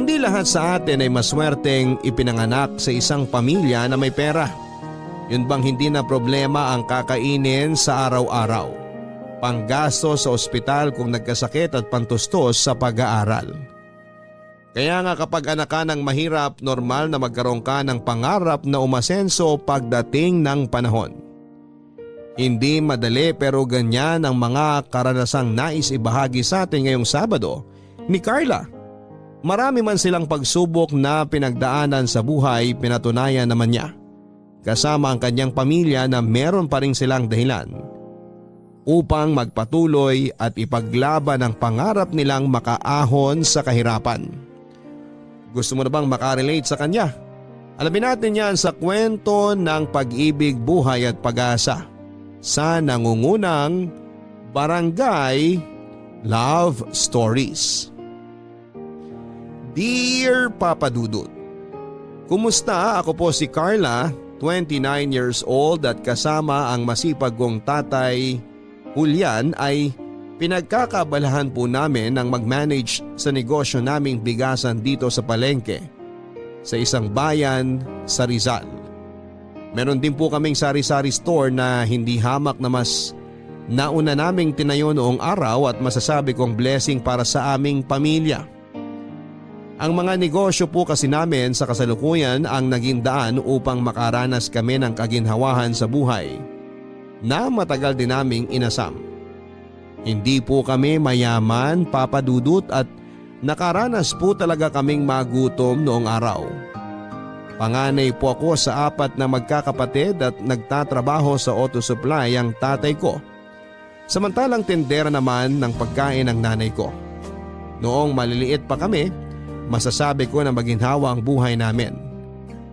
Hindi lahat sa atin ay maswerteng ipinanganak sa isang pamilya na may pera. Yun bang hindi na problema ang kakainin sa araw-araw, panggasto sa ospital kung nagkasakit at pantustos sa pag-aaral. Kaya nga kapag anak ka ng mahirap, normal na magkaroon ka ng pangarap na umasenso pagdating ng panahon. Hindi madali pero ganyan ang mga karanasang nais ibahagi sa atin ngayong Sabado ni Carla. Marami man silang pagsubok na pinagdaanan sa buhay, pinatunayan naman niya kasama ang kanyang pamilya na meron pa rin silang dahilan upang magpatuloy at ipaglaban ang pangarap nilang makaahon sa kahirapan. Gusto mo na bang makarelate sa kanya? Alamin natin yan sa kwento ng pag-ibig, buhay at pag-asa sa nangungunang Barangay Love Stories. Dear Papa Dudut, kumusta? Ako po si Carla, 29 years old at kasama ang masipag kong tatay Julian ay pinagkakabalahan po namin ang mag-manage sa negosyo naming bigasan dito sa palengke sa isang bayan sa Rizal. Meron din po kaming sari-sari store na hindi hamak na mas nauna naming tinayo noong araw at masasabi kong blessing para sa aming pamilya. Ang mga negosyo po kasi namin sa kasalukuyan ang naging daan upang makaranas kami ng kaginhawahan sa buhay na matagal din naming inasam. Hindi po kami mayaman, Papa Dudut, at nakaranas po talaga kaming magutom noong araw. Panganay po ako sa 4 na magkakapatid at nagtatrabaho sa auto supply ang tatay ko. Samantalang tindera naman ng pagkain ng nanay ko. Noong maliliit pa kami, masasabi ko na maginhawa ang buhay namin.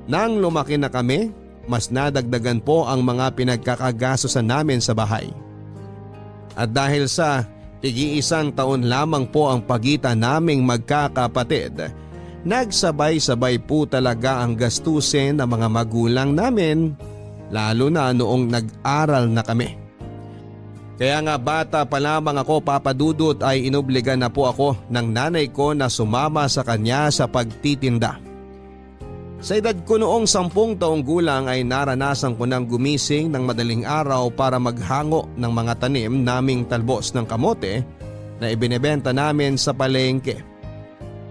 Nang lumaki na kami, mas nadagdagan po ang mga pinagkakagastosan namin sa bahay. At dahil sa tig-iisang taon lamang po ang pagitan naming magkakapatid, nagsabay-sabay po talaga ang gastusin ng mga magulang namin, lalo na noong nag-aral na kami. Kaya nga bata pa lamang ako, Papa Dudut, ay inobligan na po ako ng nanay ko na sumama sa kanya sa pagtitinda. Sa edad ko noong 10 taong gulang ay naranasan ko ng gumising ng madaling araw para maghango ng mga tanim naming talbos ng kamote na ibinebenta namin sa palengke.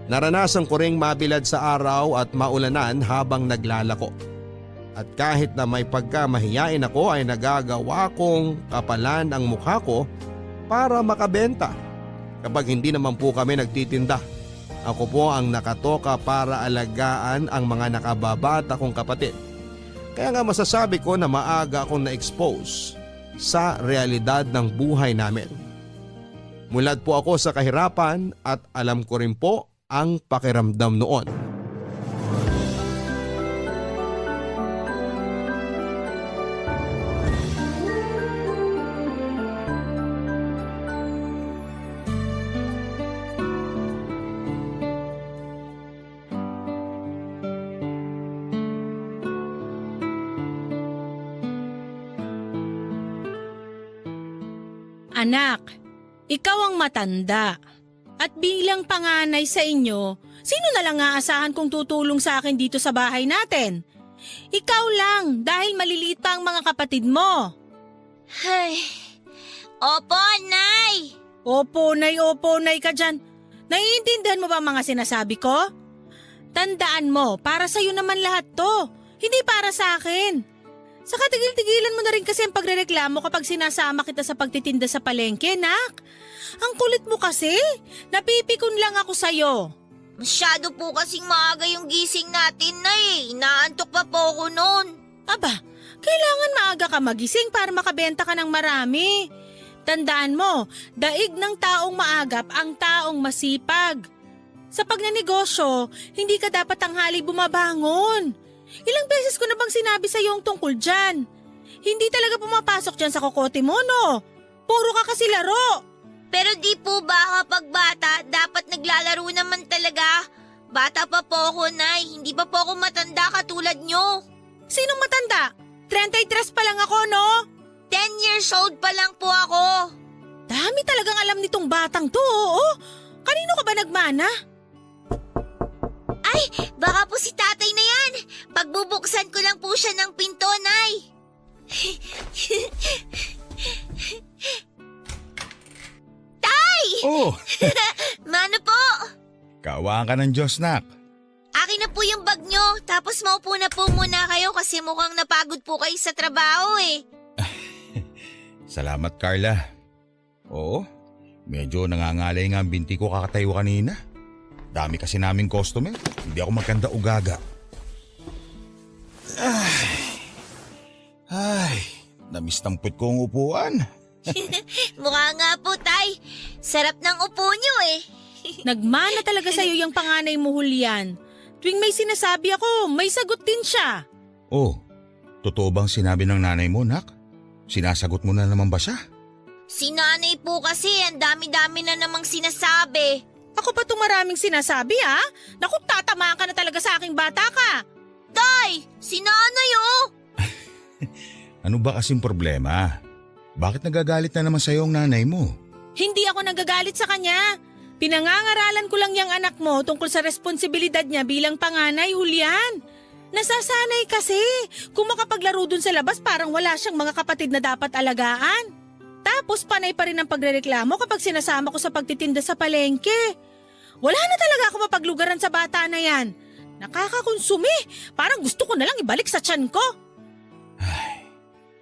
Naranasan ko ring mabilad sa araw at maulanan habang naglalako. At kahit na may pagkamahiyain ako ay nagagawa kong kapalan ang mukha ko para makabenta. Kapag hindi naman po kami nagtitinda, ako po ang nakatoka para alagaan ang mga nakababata kong kapatid. Kaya nga masasabi ko na maaga akong na-expose sa realidad ng buhay namin. Mulat po ako sa kahirapan at alam ko rin po ang pakiramdam noon. Anak, ikaw ang matanda. At bilang panganay sa inyo, sino na lang aasahan kung tutulong sa akin dito sa bahay natin? Ikaw lang dahil maliliit pa ang mga kapatid mo. Ay, opo, Nay! Opo, nay ka dyan. Naiintindihan mo ba mga sinasabi ko? Tandaan mo, para sa'yo naman lahat to, hindi para sa akin. Saka tigil-tigilan mo na rin kasi ang pagrereklamo kapag sinasama kita sa pagtitinda sa palengke, nak. Ang kulit mo kasi, napipikon lang ako sa'yo. Masyado po kasing maaga yung gising natin, Nay. Inaantok pa po ako noon. Aba, kailangan maaga ka magising para makabenta ka ng marami. Tandaan mo, daig ng taong maagap ang taong masipag. Sa pagnanegosyo, hindi ka dapat tanghali bumabangon. Ilang beses ko na bang sinabi sa iyo ang tungkol dyan? Hindi talaga pumapasok dyan sa kokote mo, no? Puro ka kasi laro. Pero di po ba kapag bata, dapat naglalaro naman talaga? Bata pa po ako, Nay. Hindi pa po ako matanda katulad nyo. Sinong matanda? 33 pa lang ako, no? 10 years old pa lang po ako. Dami talagang alam nitong batang to, oo. Kanino ka ba nagmana? po si tatay na yan. Pagbubuksan ko lang po siya ng pinto, Nay. Oh, Mano po? kawaan ka ng Diyos, nak. Akin na po yung bag nyo. Tapos maupo na po muna kayo kasi mukhang napagod po kayo sa trabaho eh. Salamat, Carla. Oo, medyo nangangalay nga ang binti ko kakatayo kanina. Dami kasi naming customer. Hindi ako magkanda o gaga. Ay, namiss ng puwet ko ang upuan. Mukha nga po, Tay. Sarap ng upo nyo eh. Nagmana talaga sa'yo yung panganay mo, Julian. Tuwing may sinasabi ako, may sagot din siya. Oh, totoo bang sinabi ng nanay mo, nak? Sinasagot mo na naman ba siya? Si nanay po kasi, ang dami-dami na namang sinasabi. Ako pa itong maraming sinasabi, ha? Naku, tatamaan ka na talaga sa aking bata ka. Tay, si nanay oh. Ano ba kasing problema? Bakit nagagalit na naman sa'yo ang nanay mo? Hindi ako nagagalit sa kanya. Pinangangaralan ko lang yung anak mo tungkol sa responsibilidad niya bilang panganay, Julian. Nasasanay kasi. Kung makapaglaro dun sa labas, parang wala siyang mga kapatid na dapat alagaan. Tapos panay pa rin ang pagrereklamo kapag sinasama ko sa pagtitinda sa palengke. Wala na talaga ako mapaglugaran sa bata na yan. Nakakakonsumi. Parang gusto ko na lang ibalik sa tiyan ko.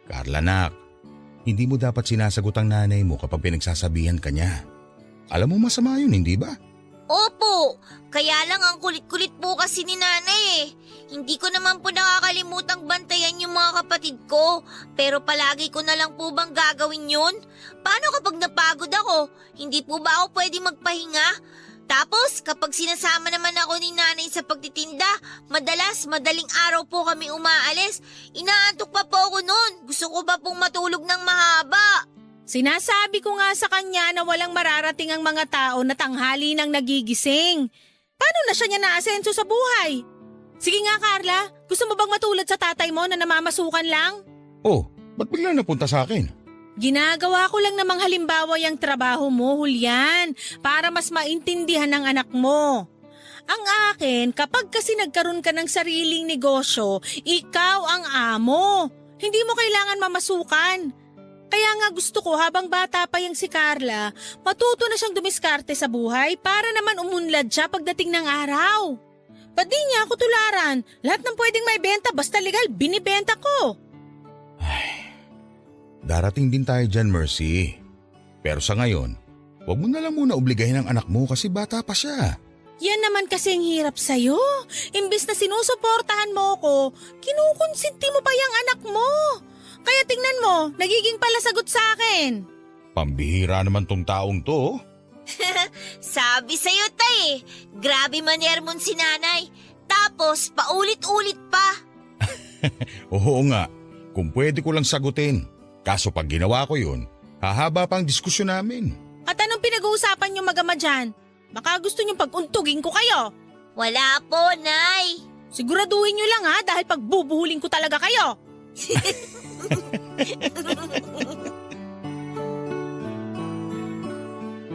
Carla, nak, hindi mo dapat sinasagot ang nanay mo kapag pinagsasabihan ka niya. Alam mo masama yun, hindi ba? Opo, kaya lang ang kulit-kulit po kasi ni nanay eh. Hindi ko naman po nakakalimutang bantayan yung mga kapatid ko. Pero palagi ko na lang po bang gagawin yun? Paano kapag napagod ako? Hindi po ba ako pwede magpahinga? Tapos kapag sinasama naman ako ni nanay sa pagtitinda, madaling araw po kami umaalis. Inaantok pa po ako noon. Gusto ko pa pong matulog ng mahaba. Sinasabi ko nga sa kanya na walang mararating ang mga tao na tanghali nang nagigising. Paano na siya niya naasenso sa buhay? Sige nga, Carla. Gusto mo bang matulad sa tatay mo na namamasukan lang? Oh, ba't bigla napunta sa akin? Ginagawa ko lang namang halimbawa yung trabaho mo, Julian, para mas maintindihan ng anak mo. Ang akin, kapag kasi nagkaroon ka ng sariling negosyo, ikaw ang amo. Hindi mo kailangan mamasukan. Kaya nga gusto ko habang bata pa yung si Carla, matuto na siyang dumiskarte sa buhay para naman umunlad siya pagdating ng araw. Ba't di niya ako tularan? Lahat ng pwedeng may benta basta legal, binibenta ko. Darating din tayo dyan, Mercy. Pero sa ngayon, huwag mo na lang muna obligahin ang anak mo kasi bata pa siya. Yan naman kasi ang hirap sa'yo. Imbis na sinusuportahan mo ko, kinukonsinti mo pa yung anak mo. Kaya tingnan mo, nagiging palasagot sa akin. Pambihira naman tong taong to. Sabi sa'yo, Tay, grabe manyer mo si nanay. Tapos paulit-ulit pa. Oo nga, kung pwede ko lang sagutin. Kaso pag ginawa ko yun, hahaba pang diskusyon namin. At anong pinag-uusapan niyo mag-ama dyan? Baka gusto niyong pag-untugin ko kayo. Wala po, Nay. Siguraduhin niyo lang ha dahil pagbubuhuling ko talaga kayo.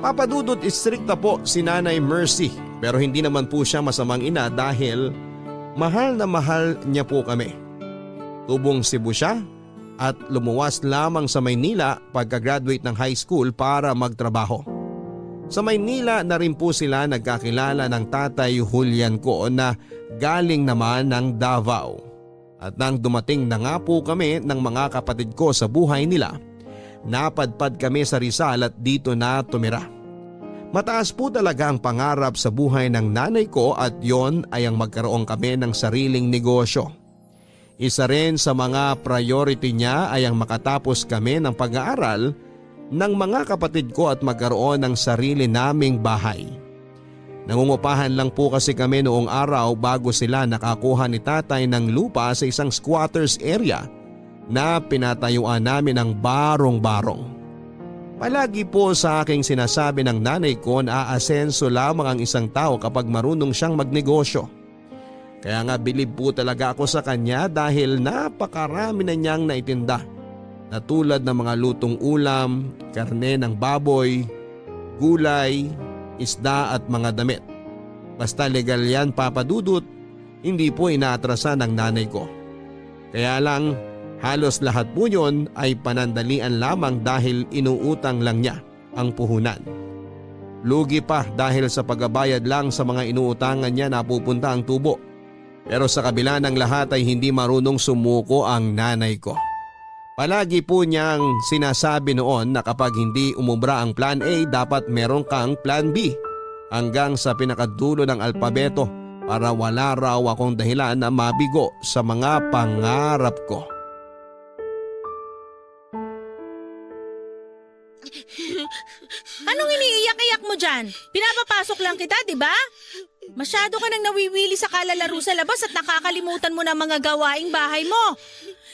Papadudot istrikta po si Nanay Mercy pero hindi naman po siya masamang ina dahil mahal na mahal niya po kami. Tubong Cebu siya at lumuwas lamang sa Maynila pagka-graduate ng high school para magtrabaho. Sa Maynila na rin po sila nagkakilala ng tatay Julian ko na galing naman ng Davao. At nang dumating na nga po kami ng mga kapatid ko sa buhay nila, napadpad kami sa Rizal at dito na tumira. Mataas po talaga ang pangarap sa buhay ng nanay ko at yon ay ang magkaroon kami ng sariling negosyo. Isa rin sa mga priority niya ay ang makatapos kami ng pag-aaral ng mga kapatid ko at magkaroon ng sarili naming bahay. Nangungupahan lang po kasi kami noong araw bago sila nakakuha ni tatay ng lupa sa isang squatters area na pinatayuan namin ng barong-barong. Palagi po sa aking sinasabi ng nanay ko na aasenso lamang ang isang tao kapag marunong siyang magnegosyo. Kaya nga bilib po talaga ako sa kanya dahil napakarami na niyang naitinda na tulad ng mga lutong ulam, karne ng baboy, gulay, isda at mga damit. Basta legal yan, papadudot, hindi po inaatrasan ng nanay ko. Kaya lang halos lahat po yun ay panandalian lamang dahil inuutang lang niya ang puhunan. Lugi pa dahil sa pagbabayad lang sa mga inuutangan niya napupunta ang tubo. Pero sa kabila ng lahat ay hindi marunong sumuko ang nanay ko. Palagi po niyang sinasabi noon na kapag hindi umubra ang plan A dapat meron kang plan B hanggang sa pinakadulo ng alpabeto para wala raw akong dahilan na mabigo sa mga pangarap ko. Anong iniiyak-iyak mo dyan? Pinapapasok lang kita, di ba? Masyado ka nang nawiwili sa kalalaro sa labas at nakakalimutan mo na mga gawaing bahay mo.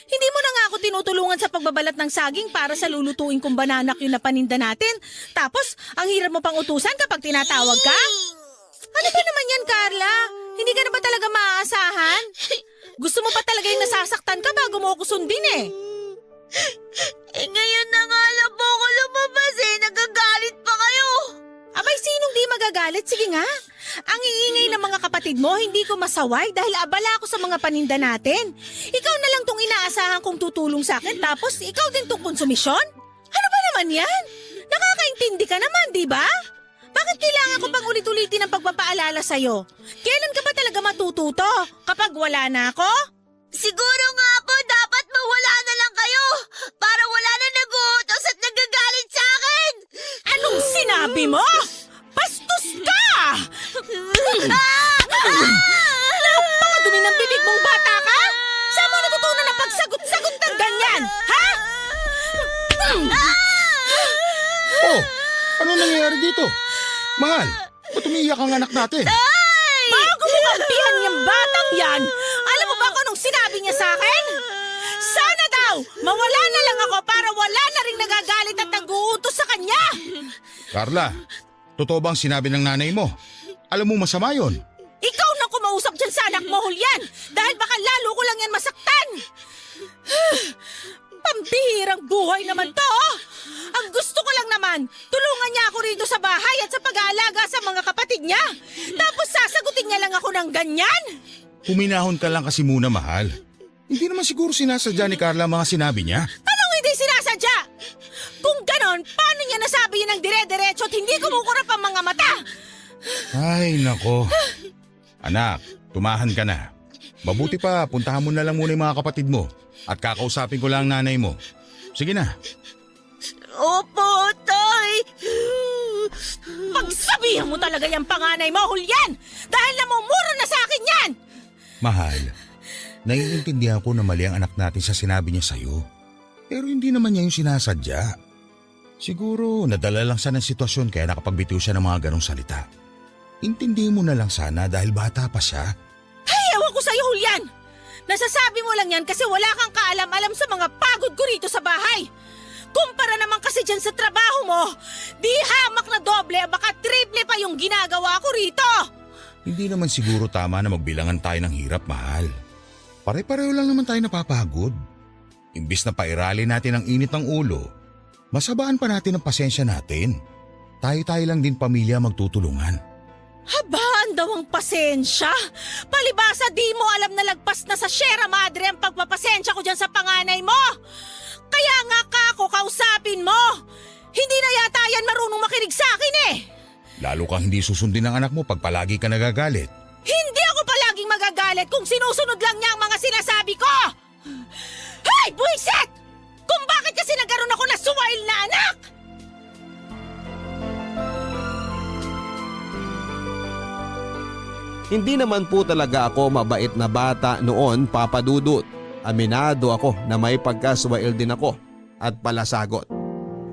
Hindi mo na nga ako tinutulungan sa pagbabalat ng saging para sa lulutuin kong bananak yun na paninda natin. Tapos, ang hirap mo pang utusan kapag tinatawag ka? Ano ba naman yan, Carla? Hindi ka na ba talaga maaasahan? Gusto mo pa talaga yung nasasaktan ka bago mo ako sundin eh. Ngayon na nga lang po ako lumabas nagagalit pa kayo. Abay, sinong di magagalit? Sige nga. Ang iingay ng mga kapatid mo, hindi ko masaway dahil abala ako sa mga paninda natin. Ikaw na lang tong inaasahan kong tutulong sa akin tapos ikaw din tong konsumisyon? Ano ba naman yan? Nakakaintindi ka naman, di ba? Bakit kailangan ko pang ulit-ulitin ang pagpapaalala sa'yo? Kailan ka ba talaga matututo? Kapag wala na ako? Siguro nga po dapat mawala na lang kayo para wala na nag-uutos at nagagalit sa akin. Anong sinabi mo? Bastos ka! Napakadumi ng bibig mong bata ka? Saan mo natutunan na pagsagot-sagot ng ganyan? Ha? Oh, ano nangyayari dito? Mahal, ba't umiiyak ang anak natin? Bago mo kampihan niyang batang yan, alam mo ba kung anong sinabi niya sa akin? Sana daw, mawala na lang ako para wala na rin nagagalit at nag-uutos sa kanya. Carla, totoo bang sinabi ng nanay mo? Alam mo masama yon. Ikaw na kumausap dyan sa anak mo, Julian, dahil baka lalo ko lang yan masaktan. Pambihirang buhay naman to. Ang gusto ko lang naman, tulungan niya ako rito sa bahay at sa pag-aalaga sa mga kapatid niya. Tapos sasagutin niya lang ako ng ganyan. Huminahon ka lang kasi muna, mahal. Hindi naman siguro sinasadya ni Carla ang mga sinabi niya. Anong hindi sinasadya? Kung ganon, paano niya nasabi yun ng dire-diretso at hindi kumukurap ang mga mata? Ay, nako. Anak, tumahan ka na. Mabuti pa, puntahan mo na lang muna yung mga kapatid mo at kakausapin ko lang ang nanay mo. Sige na. Opo, Tay. Pagsabihan mo talaga yung panganay mo, Julian! Dahil namumuro na sa akin yan! Mahal, naiintindihan ko na mali ang anak natin sa sinabi niya sa'yo. Pero hindi naman niya yung sinasadya. Siguro nadala lang siya ng sitwasyon kaya nakapagbitiw siya ng mga ganong salita. Intindihin mo na lang sana dahil bata pa siya. Ay, ewan ko sa'yo, Julian! Nasasabi mo lang yan kasi wala kang kaalam-alam sa mga pagod ko rito sa bahay. Kumpara naman kasi dyan sa trabaho mo, di hamak na doble, baka triple pa yung ginagawa ko rito. Hindi naman siguro tama na magbilangan tayo ng hirap, mahal. Pare-pareho lang naman tayo napapagod. Imbis na pairali natin ang init ng ulo, masabaan pa natin ang pasensya natin. Tayo-tayo lang din pamilya magtutulungan. Habaan daw ang pasensya? Palibasa di mo alam na lagpas na sa Sierra Madre ang pagpapasensya ko dyan sa panganay mo. Kaya nga kako kausapin mo. Hindi na yata yan marunong makinig sa akin eh. Lalo kang hindi susundin ng anak mo pag palagi ka nagagalit. Hindi ako palaging magagalit kung sinusunod lang niya ang mga sinasabi ko. Hey, buwisit! Kung bakit kasi nagkaroon ako na suwail na anak? Hindi naman po talaga ako mabait na bata noon, Papa Dudut. Aminado ako na may pagkaswail din ako at palasagot.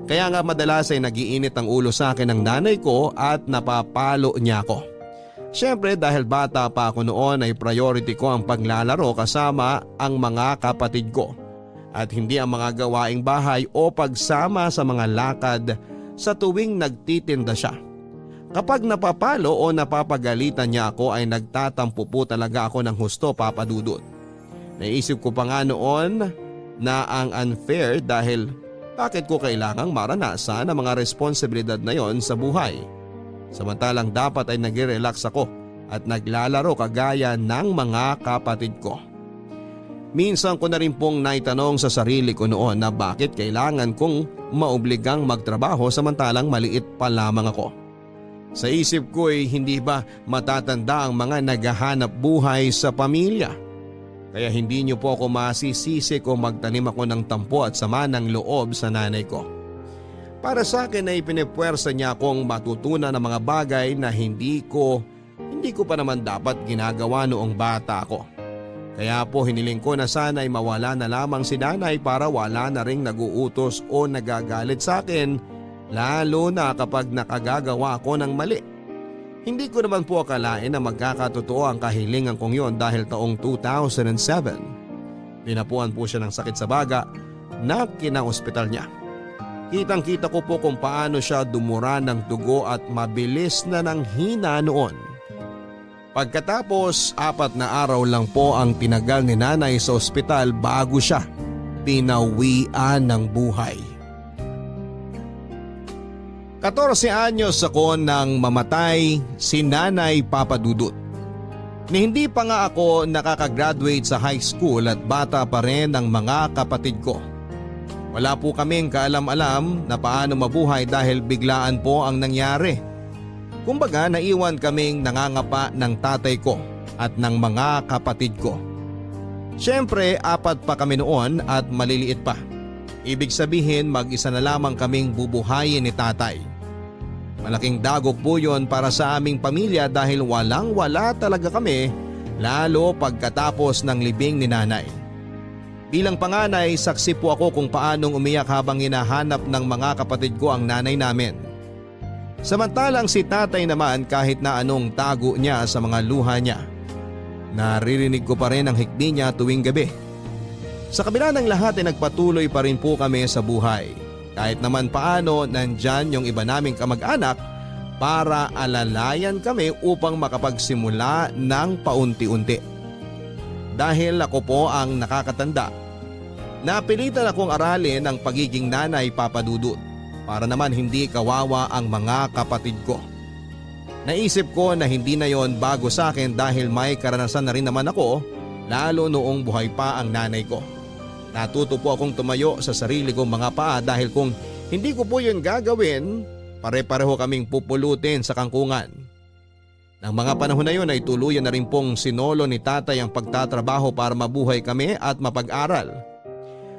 Kaya nga madalas ay nagiinit ang ulo sa akin ng nanay ko at napapalo niya ako. Siyempre dahil bata pa ako noon ay priority ko ang paglalaro kasama ang mga kapatid ko at hindi ang mga gawaing bahay o pagsama sa mga lakad sa tuwing nagtitinda siya. Kapag napapalo o napapagalitan niya ako ay nagtatampo po talaga ako ng husto, Papa Dudut. Naisip ko pa nga noon na ang unfair dahil bakit ko kailangang maranasan ang mga responsibilidad na yon sa buhay. Samantalang dapat ay nag-relax ako at naglalaro kagaya ng mga kapatid ko. Minsan ko na rin pong naitanong sa sarili ko noon na bakit kailangan kong maobligang magtrabaho samantalang maliit pa lamang ako. Sa isip ko ay hindi ba matatanda ang mga naghahanap buhay sa pamilya? Kaya hindi niyo po ako masisisi kung magtanim ako ng tampo at sama ng loob sa nanay ko. Para sa akin ay pinipwersa niya akong matutunan ng mga bagay na hindi ko pa naman dapat ginagawa noong bata ako. Kaya po hiniling ko na sana ay mawala na lamang si nanay para wala na ring naguutos o nagagalit sa akin, lalo na kapag nakagagawa ako ng mali. Hindi ko naman po akalain na magkakatotoo ang kahilingan kong yon dahil taong 2007. Pinapuan po siya ng sakit sa baga na kinaospital niya. Kitang-kita ko po kung paano siya dumura ng dugo at mabilis na ng hina noon. Pagkatapos 4 na araw lang po ang tinagal ni nanay sa ospital bago siya pinawian ng buhay. 14 anyos ako nang mamatay si Nanay Papa Dudut. Ni hindi pa nga ako nakakagraduate sa high school at bata pa rin ang mga kapatid ko. Wala po kaming kaalam-alam na paano mabuhay dahil biglaan po ang nangyari. Kumbaga naiwan kaming nangangapa ng tatay ko at ng mga kapatid ko. Siyempre 4 pa kami noon at maliliit pa. Ibig sabihin mag-isa na lamang kaming bubuhayin ni tatay. Malaking dagok po yun para sa aming pamilya dahil walang-wala talaga kami lalo pagkatapos ng libing ni nanay. Bilang panganay, saksi po ako kung paanong umiyak habang hinahanap ng mga kapatid ko ang nanay namin. Samantalang si tatay naman kahit na anong tago niya sa mga luha niya, naririnig ko pa rin ang hikbi niya tuwing gabi. Sa kabila ng lahat ay nagpatuloy pa rin po kami sa buhay. Kahit naman paano nandyan yung iba naming kamag-anak para alalayan kami upang makapagsimula ng paunti-unti. Dahil ako po ang nakakatanda, napilitan akong aralin ang pagiging nanay Papa Dudut para naman hindi kawawa ang mga kapatid ko. Naisip ko na hindi na yon bago sa akin dahil may karanasan na rin naman ako lalo noong buhay pa ang nanay ko. Natuto po akong tumayo sa sarili kong mga paa dahil kung hindi ko po yun gagawin, pare-pareho kaming pupulutin sa kangkungan. Nang mga panahon na yun ay tuluyan na rin pong sinolo ni tatay ang pagtatrabaho para mabuhay kami at mapag-aral.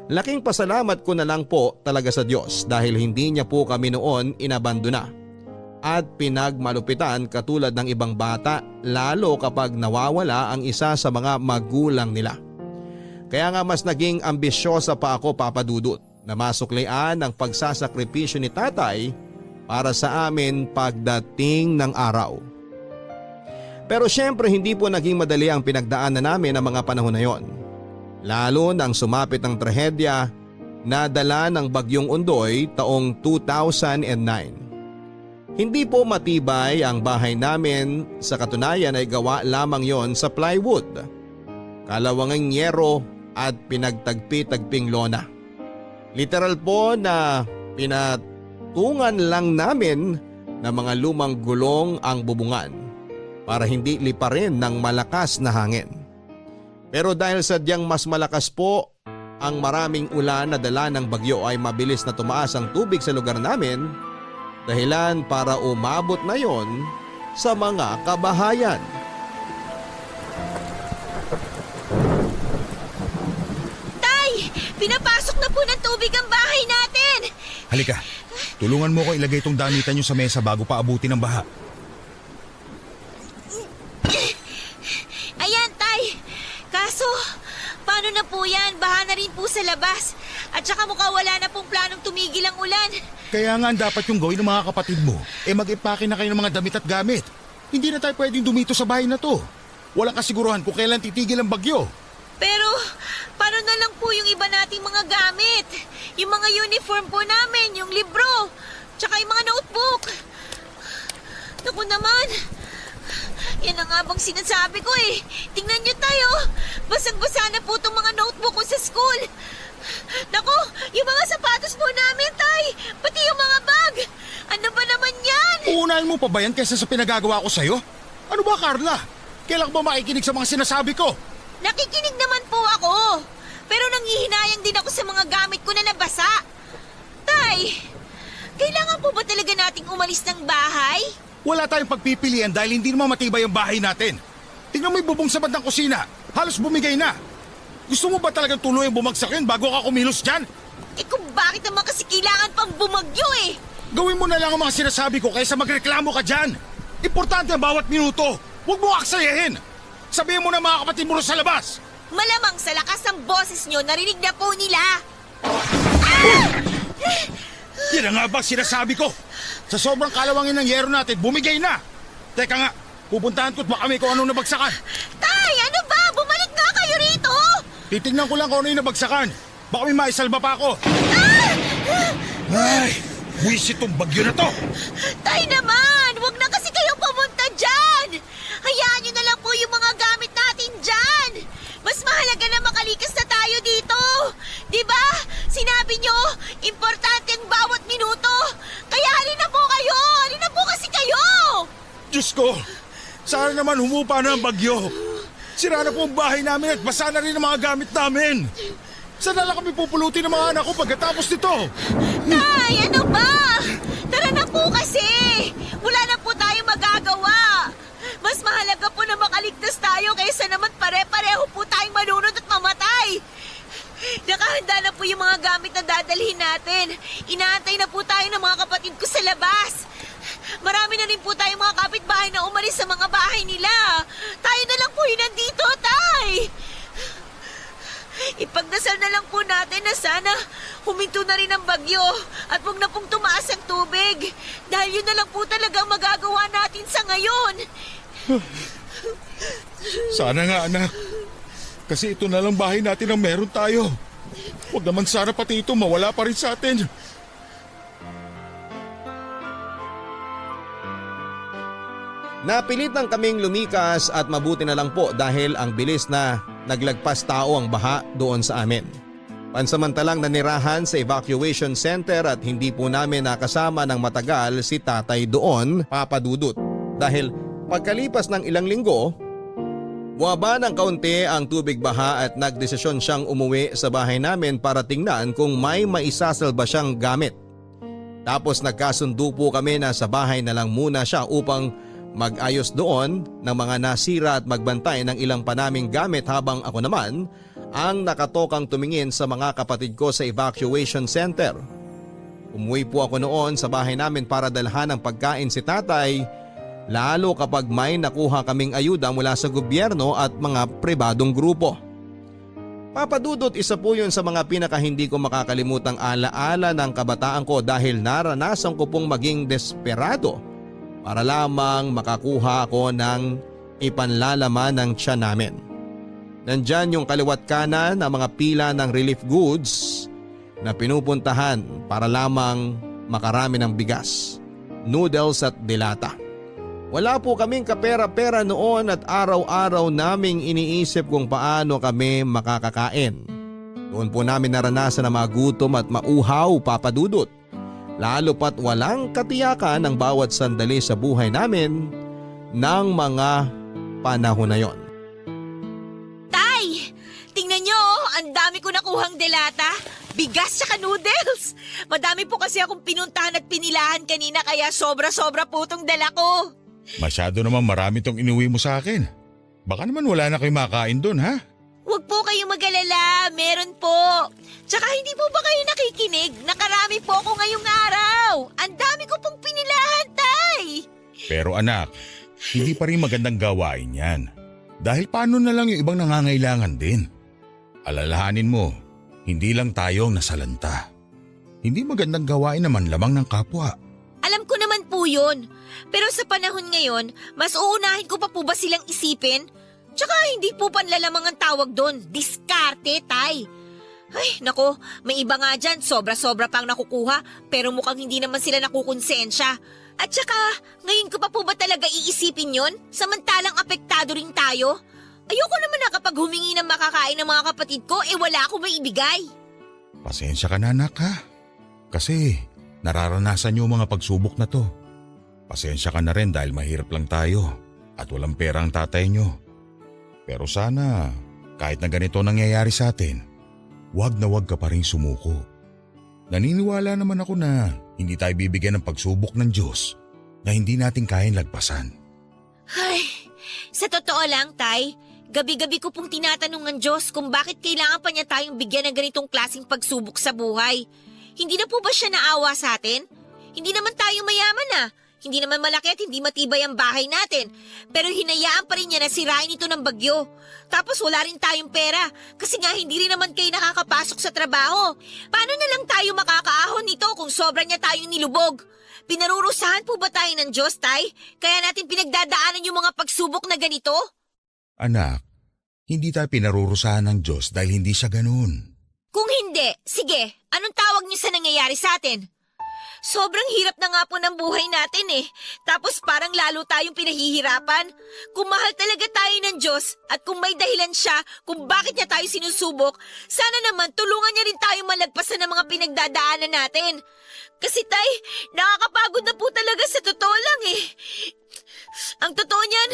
Laking pasalamat ko na lang po talaga sa Diyos dahil hindi niya po kami noon inabandona at pinagmalupitan katulad ng ibang bata lalo kapag nawawala ang isa sa mga magulang nila. Kaya nga mas naging ambisyosa pa ako Papa Dudut na masuklian ang pagsasakripisyo ni tatay para sa amin pagdating ng araw. Pero syempre hindi po naging madali ang pinagdaanan namin ng mga panahon na yon. Lalo nang sumapit ang trahedya na dala ng Bagyong Ondoy taong 2009. Hindi po matibay ang bahay namin, sa katunayan ay gawa lamang yon sa plywood, kalawangang yero at pinagtagpi-tagping lona. Literal po na pinatungan lang namin ng mga lumang gulong ang bubungan para hindi liparin ng malakas na hangin. Pero dahil sadyang mas malakas po ang maraming ulan na dala ng bagyo ay mabilis na tumaas ang tubig sa lugar namin, dahilan para umabot na yon sa mga kabahayan. Tay! Pinapasok na po ng tubig ang bahay natin! Halika, tulungan mo ko ilagay itong damitan nyo sa mesa bago pa abutin ng baha. Ayan, Tay! Kaso, paano na po yan? Baha na rin po sa labas. At saka mukhang wala na pong planong tumigil ang ulan. Kaya nga dapat yung gawin ng mga kapatid mo, mag-ipake na kayo ng mga damit at gamit. Hindi na tayo pwedeng dumito sa bahay na to. Walang kasiguruhan kung kailan titigil ang bagyo. Pero, paano na lang po yung iba nating mga gamit? Yung mga uniform po namin, yung libro, tsaka yung mga notebook. Naku naman, yan ang nga bang sinasabi ko eh. Tingnan nyo tayo, basang-basa na po itong mga notebook ko sa school. Naku, yung mga sapatos po namin, Tay, pati yung mga bag. Ano ba naman yan? Uunahin mo pa ba yan kaysa sa pinagagawa ko sa'yo? Ano ba, Carla? Kailan ba makikinig sa mga sinasabi ko? Nakikinig naman po ako. Pero nanghihinayang din ako sa mga gamit ko na nabasa. Tay, kailangan po ba talaga nating umalis ng bahay? Wala tayong pagpipilian dahil hindi naman matibay ang bahay natin. Tingnan mo yung bubong sa bandang kusina. Halos bumigay na. Gusto mo ba talagang tuluyang bumagsak yun bago ka kumilos dyan? Eh kung bakit naman kasi kailangan pang bumagyo eh? Gawin mo na lang ang mga sinasabi ko kaysa magreklamo ka dyan. Importante ang bawat minuto. Huwag mo aksayahin. Sabihin mo na mga kapatid mo sa labas. Malamang sa lakas ng boses nyo, narinig na po nila. Yan ang nga ba sinasabi ko? Sa sobrang kalawangin ng yero natin, bumigay na. Teka nga, pupuntahan ko't baka may kung anong nabagsakan. Tay, ano ba? Bumalik nga kayo rito! Titignan ko lang kung ano yung nabagsakan. Baka may maisalba pa ako. Ay, buwisit tong bagyo na to. Tay naman! Huwag na kasi kayong pumunta dyan! Hayaan nyo na lang po yung mga gamit natin dyan! Mas mahalaga na makalikas na tayo dito! Diba? Sinabi nyo, importante ang bawat minuto! Kaya halina po kayo! Halina po kasi kayo! Diyos ko, sana naman humupa na ang bagyo. Sira na po ang bahay namin at basa na rin ang mga gamit namin. Saan na lang kami pupulutin ng mga anak ko pagkatapos nito? Tay, ano ba? Tara na po kasi! Wala na po tayo magagawa! Mas mahalaga po na makaligtas tayo kaysa naman pare-pareho po tayong malunod at mamatay! Nakahanda na po yung mga gamit na dadalhin natin. Inaantay na po tayo ng mga kapatid ko sa labas. Marami na rin po tayong mga kapitbahay na umalis sa mga bahay nila. Tayo na lang po yung nandito, Tay! Ipagdasal na lang po natin na sana huminto na rin ang bagyo at huwag na pong tumaas ang tubig dahil yun na lang po talaga ang magagawa natin sa ngayon. Sana nga, anak. Kasi ito na lang bahay natin ang meron tayo. Huwag naman sana pati ito mawala pa rin sa atin. Napilitan kaming lumikas at mabuti na lang po dahil ang bilis na naglagpas tao ang baha doon sa amin. Pansamantalang nanirahan sa evacuation center at hindi po namin nakasama ng matagal si tatay doon, Papa Dudut. Dahil pagkalipas ng ilang linggo, buwaba ng kaunti ang tubig baha at nagdesisyon siyang umuwi sa bahay namin para tingnan kung may maisasalba siyang gamit. Tapos nagkasundo po kami na sa bahay na lang muna siya upang mag-ayos doon ng mga nasira at magbantay ng ilang pa naming gamit habang ako naman ang nakatokang tumingin sa mga kapatid ko sa evacuation center. Umuwi po ako noon sa bahay namin para dalhan ng pagkain si tatay, lalo kapag may nakuha kaming ayuda mula sa gobyerno at mga pribadong grupo. Papadudot, isa po yun sa mga pinaka hindi ko makakalimutang alaala ng kabataan ko dahil naranasan ko pong maging desperado para lamang makakuha ako ng ipanlalaman ng tiyan namin. Nandyan yung kaliwat kanan ang mga pila ng relief goods na pinupuntahan para lamang makarami ng bigas, noodles at dilata. Wala po kaming kapera-pera noon at araw-araw naming iniisip kung paano kami makakakain. Doon po namin naranasan na magutom at mauhaw, Papadudot. Lalo pat walang katiyakan ang bawat sandali sa buhay namin ng mga panahon na yon. Tay, tingnan nyo, ang dami ko nakuhang delata. Bigas tsaka noodles. Madami po kasi akong pinuntahan at pinilahan kanina kaya sobra-sobra po itong dala ko. Masyado naman marami tong inuwi mo sa akin. Baka naman wala na kayo makain doon, ha? Huwag po kayong mag-alala, meron po. Tsaka hindi po ba kayo nakikinig? Nakarami po ako ngayong araw. Ang dami ko pong pinilahan, Tay. Pero anak, hindi pa rin magandang gawain yan. Dahil paano na lang yung ibang nangangailangan din? Alalahanin mo, hindi lang tayo ang nasalanta. Hindi magandang gawain naman lamang ng kapwa. Alam ko naman po yun. Pero sa panahon ngayon, mas uunahin ko pa po ba silang isipin? Tsaka hindi po panlalamang ang tawag doon. Diskarte, Tay. Ay, nako, may iba nga dyan, sobra-sobra pang nakukuha, pero mukhang hindi naman sila nakukonsensya. At tsaka, ngayon ko pa po ba talaga iisipin yon? Samantalang apektado rin tayo? Ayoko naman na kapag humingi ng makakain ng mga kapatid ko, wala akong maibigay. Pasensya ka na, anak, ha? Kasi nararanasan niyo ang mga pagsubok na to. Pasensya ka na rin dahil mahirap lang tayo. at walang pera ang tatay nyo. Pero sana, kahit na ganito nangyayari sa atin, wag na wag ka pa rin sumuko. Naniniwala naman ako na hindi tayo bibigyan ng pagsubok ng Diyos na hindi natin kayang lagpasan. Ay, sa totoo lang, Tay, gabi-gabi ko pong tinatanong ng Diyos kung bakit kailangan pa niya tayong bigyan ng ganitong klaseng pagsubok sa buhay. Hindi na po ba siya naawa sa atin? Hindi naman tayo mayaman ah. Hindi naman malaki at hindi matibay ang bahay natin. Pero hinayaan pa rin niya na sirain ito ng bagyo. Tapos wala rin tayong pera kasi nga hindi rin naman kayo nakakapasok sa trabaho. Paano na lang tayo makakaahon nito kung sobra niya tayong nilubog? Pinarurusahan po ba tayo ng Diyos, Tay? Kaya natin pinagdadaanan yung mga pagsubok na ganito? Anak, hindi tayo pinarurusahan ng Diyos dahil hindi siya ganun. Kung hindi, sige, anong tawag niyo sa nangyayari sa atin? Sobrang hirap na nga po ng buhay natin eh. Tapos parang lalo tayong pinahihirapan. Kung mahal talaga tayo ng Diyos at kung may dahilan siya kung bakit niya tayo sinusubok, sana naman tulungan niya rin tayo malagpasan ng mga pinagdadaanan natin. Kasi Tay, nakakapagod na po talaga sa totoo lang eh. Ang totoo niyan,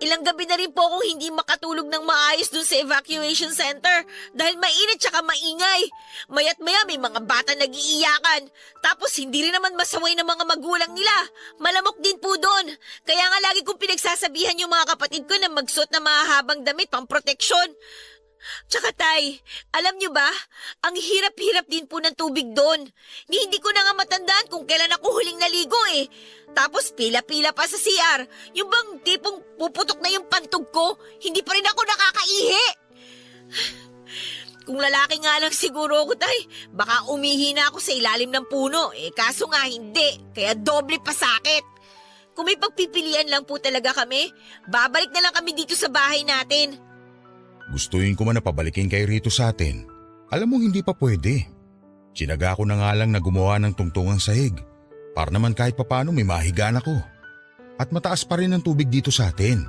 ilang gabi na rin po akong hindi makatulog ng maayos dun sa evacuation center dahil mainit tsaka maingay. Mayat maya may mga bata nag-iiyakan. Tapos hindi rin naman masaway ng mga magulang nila. Malamok din po doon. Kaya nga lagi kong pinagsasabihan yung mga kapatid ko na magsuot ng mahahabang damit pang proteksyon. Tsaka Tay, alam niyo ba, ang hirap-hirap din po ng tubig doon. Hindi ko na nga matandaan kung kailan ako huling naligo eh. Tapos pila-pila pa sa CR. Yung bang tipong puputok na yung pantog ko, hindi pa rin ako nakakaihi. Kung lalaki nga lang siguro ako, Tay, baka umihi na ako sa ilalim ng puno. Kaso nga hindi, kaya doble pa sakit. Kung may pagpipilian lang po talaga kami, babalik na lang kami dito sa bahay natin. Gustuin ko man na pabalikin kayo rito sa atin. Alam mo hindi pa pwede. Sinaga ko na nga lang na gumawa ng tungtungang sahig. Para naman kahit papano may mahigaan ako. At mataas pa rin ang tubig dito sa atin.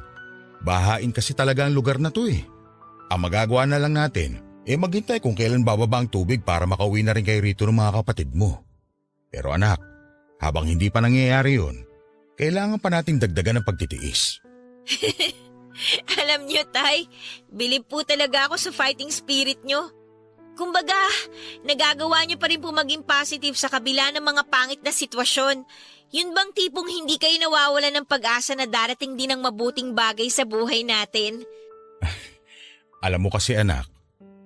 Bahain kasi talaga ang lugar na to eh. Ang magagawa na lang natin, maghintay kung kailan bababa ang tubig para makauwi na rin kayo rito ng mga kapatid mo. Pero anak, habang hindi pa nangyayari yun, kailangan pa nating dagdagan ng pagtitiis. Alam niyo, Tay, bilib po talaga ako sa fighting spirit niyo. Kumbaga, nagagawa niyo pa rin po maging positive sa kabila ng mga pangit na sitwasyon. Yun bang tipong hindi kayo nawawalan ng pag-asa na darating din ang mabuting bagay sa buhay natin? Alam mo kasi anak,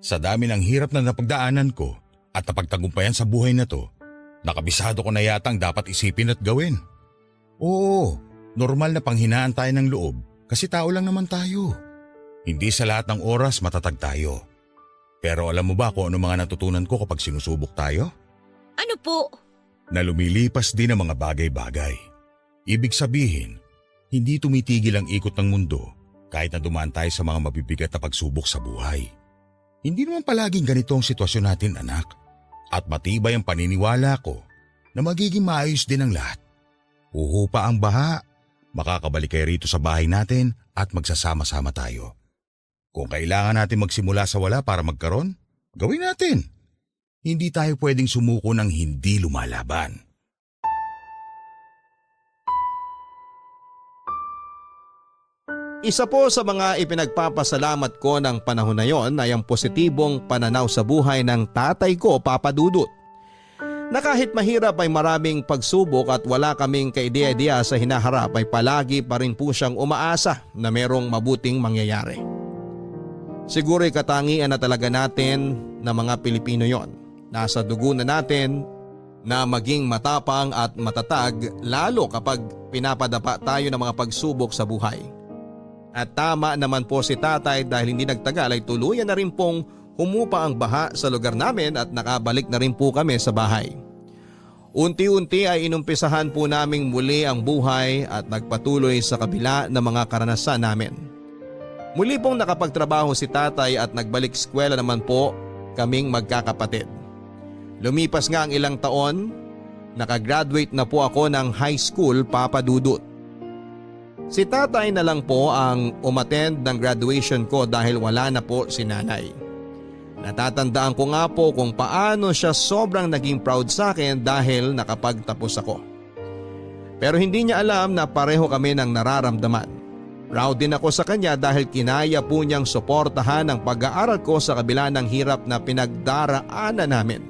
sa dami ng hirap na napagdaanan ko at napagtagumpayan sa buhay na to, nakabisado ko na yata ang dapat isipin at gawin. Oo, normal na panghinaan tayo ng loob. Kasi tao lang naman tayo. Hindi sa lahat ng oras matatag tayo. Pero alam mo ba kung ano mga natutunan ko kapag sinusubok tayo? Ano po? Na lumilipas din ang mga bagay-bagay. Ibig sabihin, hindi tumitigil ang ikot ng mundo kahit na dumaan tayo sa mga mabibigat na pagsubok sa buhay. Hindi naman palaging ganito ang sitwasyon natin, anak. At matibay ang paniniwala ko na magiging maayos din ang lahat. Uhupa ang baha. Makakabalik kayo rito sa bahay natin at magsasama-sama tayo. Kung kailangan natin magsimula sa wala para magkaroon, gawin natin. Hindi tayo pwedeng sumuko ng hindi lumalaban. Isa po sa mga ipinagpapasalamat ko ng panahon na yon ay ang positibong pananaw sa buhay ng tatay ko, Papa Dudut. Na kahit mahirap ay maraming pagsubok at wala kaming kaidea-idea sa hinaharap ay palagi pa rin po siyang umaasa na merong mabuting mangyayari. Siguro'y katangian na talaga natin na mga Pilipino yon. Nasa dugo na natin na maging matapang at matatag lalo kapag pinapadapa tayo ng mga pagsubok sa buhay. At tama naman po si tatay dahil hindi nagtagal ay tuluyan na rin pong humupa ang baha sa lugar namin at nakabalik na rin po kami sa bahay. Unti-unti ay inumpisahan po naming muli ang buhay at nagpatuloy sa kabila ng mga karanasan namin. Muli pong nakapagtrabaho si tatay at nagbalik eskwela naman po kaming magkakapatid. Lumipas nga ang ilang taon, nakagraduate na po ako ng high school, Papa Dudut. Si tatay na lang po ang umattend ng graduation ko dahil wala na po si nanay. Natatandaan ko nga po kung paano siya sobrang naging proud sa akin dahil nakapagtapos ako. Pero hindi niya alam na pareho kami ng nararamdaman. Proud din ako sa kanya dahil kinaya po niyang suportahan ang pag-aaral ko sa kabila ng hirap na pinagdaraanan namin.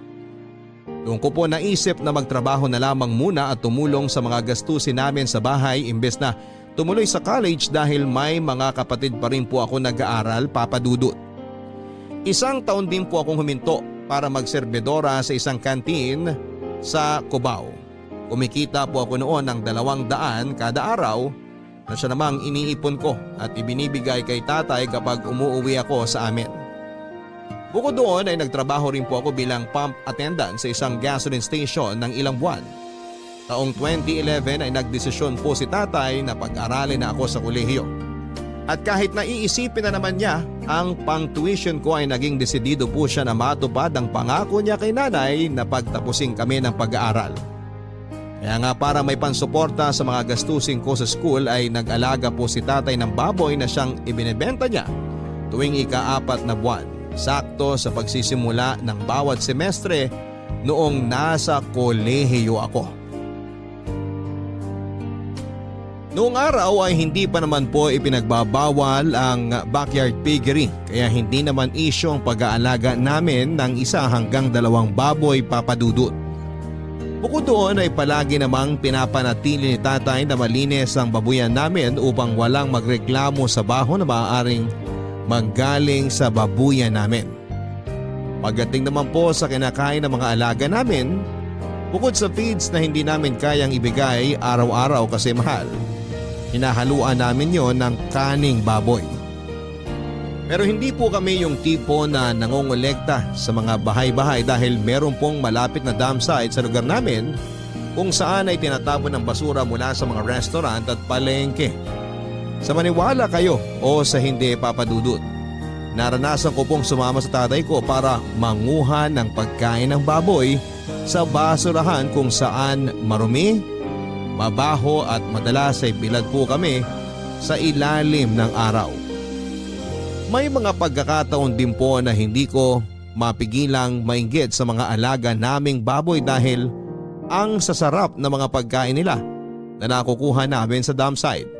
Doon ko po naisip na magtrabaho na lamang muna at tumulong sa mga gastusin namin sa bahay imbes na tumuloy sa college dahil may mga kapatid pa rin po ako nag-aaral, Papa Dudut. Isang taon din po akong huminto para magserbedora sa isang kantin sa Cubao. Kumikita po ako noon ng 200 kada araw na siya namang iniipon ko at ibinibigay kay tatay kapag umuuwi ako sa amin. Bukod doon ay nagtrabaho rin po ako bilang pump attendant sa isang gasoline station ng ilang buwan. Taong 2011 ay nagdesisyon po si tatay na pag-aralin na ako sa kolehiyo. At kahit naiisipin na naman niya ang pang-tuition ko ay naging desidido po siya na matupad ang pangako niya kay nanay na pagtapusin kami ng pag-aaral. Kaya nga para may pansuporta sa mga gastusin ko sa school ay nag-alaga po si tatay ng baboy na siyang ibinebenta niya tuwing ika-4 na buwan, sakto sa pagsisimula ng bawat semestre noong nasa kolehiyo ako. Noong araw ay hindi pa naman po ipinagbabawal ang backyard piggery kaya hindi naman isyo ang pag-aalaga namin ng 1 hanggang 2 baboy, Papa Dudut. Bukod doon ay palagi namang pinapanatili ni tatay na malinis ang babuyan namin upang walang magreklamo sa baho na maaaring manggaling sa babuyan namin. Pagdating naman po sa kinakain ng mga alaga namin, bukod sa feeds na hindi namin kayang ibigay araw-araw kasi mahal, hinahaluan namin yon ng kaning baboy. Pero hindi po kami yung tipo na nangongolekta sa mga bahay-bahay dahil meron pong malapit na dam site sa lugar namin kung saan ay tinatapon ng basura mula sa mga restaurant at palengke. Sa maniwala kayo o sa hindi, Papa Dudut, naranasan ko pong sumama sa tatay ko para manguha ng pagkain ng baboy sa basurahan kung saan marumi, mabaho at madalas ay bilad po kami sa ilalim ng araw. May mga pagkakataon din po na hindi ko mapigilang mainggit sa mga alaga naming baboy dahil ang sasarap na mga pagkain nila na nakukuha namin sa dam site.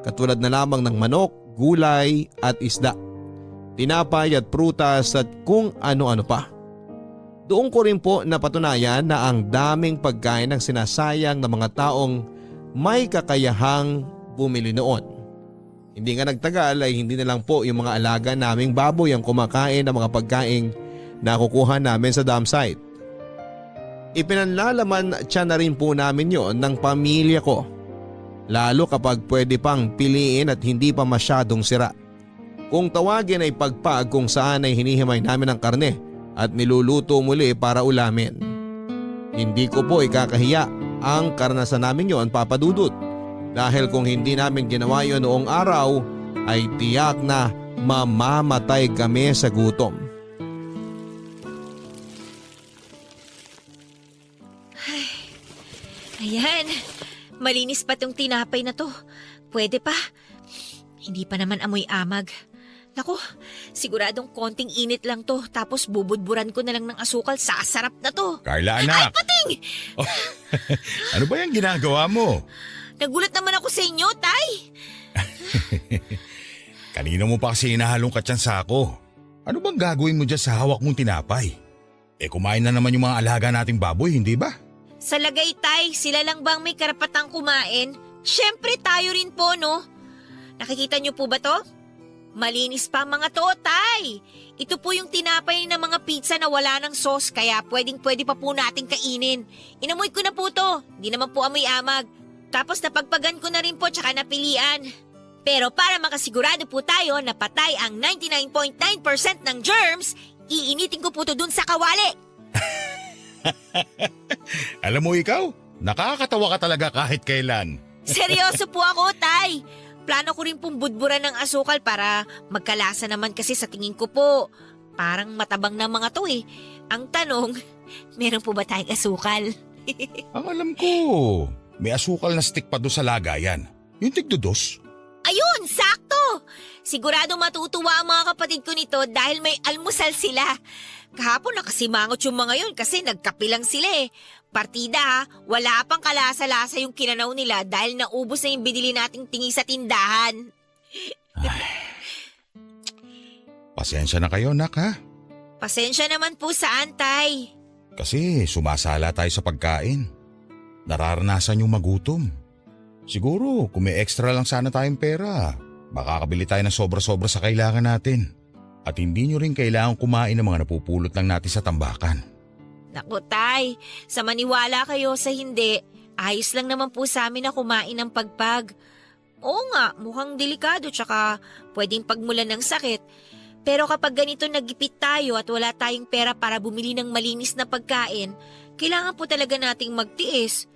Katulad na lamang ng manok, gulay at isda, tinapay at prutas at kung ano-ano pa. Doon ko rin po napatunayan na ang daming pagkain ang sinasayang ng mga taong may kakayahang bumili noon. Hindi nga nagtagal ay hindi na lang po yung mga alaga naming baboy ang kumakain ng mga pagkaing nakukuha namin sa dam site. Ipinanlalaman siya na rin po namin yon ng pamilya ko. Lalo kapag pwede pang piliin at hindi pa masyadong sira. Kung tawagin ay pagpag kung saan ay hinihimay namin ang karne at niluluto muli para ulamin. Hindi ko po ikakahiya ang karanasan namin yon, Papa Dudut. Dahil kung hindi namin ginawa yun noong araw ay tiyak na mamamatay kami sa gutom. Ayan, malinis pa tong tinapay na to. Pwede pa. Hindi pa naman amoy amag. Naku, siguradong konting init lang to tapos bubudburan ko na lang ng asukal, sasarap na to. Carla, anak! Ay, pating! Oh, ano ba yung ginagawa mo? Nagulat naman ako sa inyo, Tay. Kanina mo pa kasi hinahalong ka tiyan sa ako. Ano bang gagawin mo dyan sa hawak mong tinapay? Kumain na naman yung mga alaga nating baboy, hindi ba? Sa lagay, Tay, sila lang bang may karapatang kumain? Siyempre tayo rin po, no? Nakikita niyo po ba to? Malinis pa ang mga to, Tay. Ito po yung tinapay ng mga pizza na wala ng sauce kaya pwedeng-pwede pa po nating kainin. Inamoy ko na po to. Di naman po amoy amag. Tapos napagpagan ko na rin po tsaka napilian. Pero para makasigurado po tayo na patay ang 99.9% ng germs, iinitin ko po to dun sa kawali. Alam mo ikaw, nakakatawa ka talaga kahit kailan. Seryoso po ako, Tay. Plano ko rin pong budburan ng asukal para magkalasa naman kasi sa tingin ko po. Parang matabang na mga to eh. Ang tanong, meron po ba tayong asukal? Ang alam ko, may asukal na stick pa doon sa lagayan. Yung tigdudos. Ayun, sakto! Sigurado matutuwa ang mga kapatid ko nito dahil may almusal sila. Kahapon nakasimangot yung mga yun kasi nagkape lang sila eh. Partida ha, wala pang kalasa-lasa yung kinanaw nila dahil naubos na yung binili nating tingi sa tindahan. Pasensya na kayo, nak, ha? Pasensya naman po saan, Tay. Kasi sumasala tayo sa pagkain. Nararanasan yung magutom. Siguro kung may extra lang sana tayong pera, makakabili tayo ng sobra-sobra sa kailangan natin. At hindi nyo rin kailangan kumain ng mga napupulot lang natin sa tambakan. Naku, Tay, sa maniwala kayo sa hindi, ayos lang naman po sa amin na kumain ng pagpag. Oo nga, mukhang delikado tsaka pwedeng pagmulan ng sakit. Pero kapag ganito nagipit tayo at wala tayong pera para bumili ng malinis na pagkain, kailangan po talaga nating magtiis.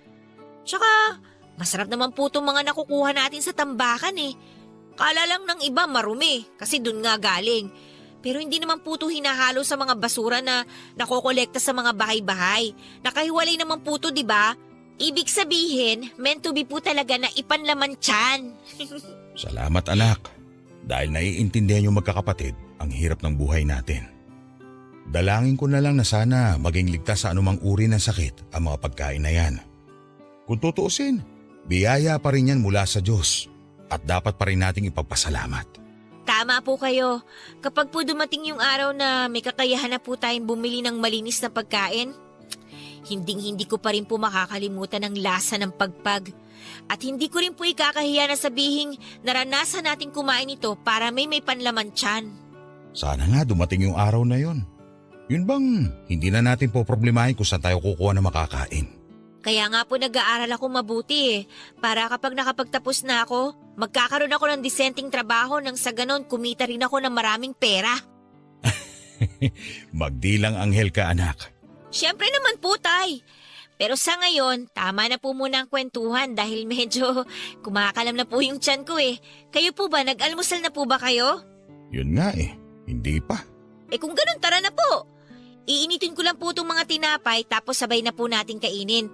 Tsaka, masarap naman po itong mga nakukuha natin sa tambakan eh. Kala lang ng iba marumi kasi dun nga galing. Pero hindi naman po ito hinahalo sa mga basura na nakokolekta sa mga bahay-bahay. Nakahiwalay naman po ito, di ba? Ibig sabihin, meant to be po talaga na ipanlaman tiyan. Salamat, anak. Dahil naiintindihan yung magkakapatid ang hirap ng buhay natin. Dalangin ko na lang na sana maging ligtas sa anumang uri ng sakit ang mga pagkain na yan. Kung tutuusin, biyaya pa rin yan mula sa Diyos at dapat pa rin nating ipagpasalamat. Tama po kayo. Kapag po dumating yung araw na may kakayahan na po tayong bumili ng malinis na pagkain, hinding-hindi ko pa rin po makakalimutan ang lasa ng pagpag. At hindi ko rin po ikakahiya na sabihing naranasan natin kumain ito para may panlaman tiyan. Sana nga dumating yung araw na yon. Yun bang hindi na natin po problemahin kung saan tayo kukuha na makakain. Kaya nga po nag-aaral ako mabuti para kapag nakapagtapos na ako, magkakaroon ako ng disenteng trabaho nang sa ganon kumita rin ako ng maraming pera. Magdilang anghel ka, anak. Siyempre naman po, Tay. Pero sa ngayon, tama na po muna ang kwentuhan dahil medyo kumakalam na po yung tiyan ko eh. Kayo po ba, nag-almusal na po ba kayo? Yun nga eh, hindi pa. Kung ganun, tara na po. Iinitin ko lang po itong mga tinapay tapos sabay na po natin kainin.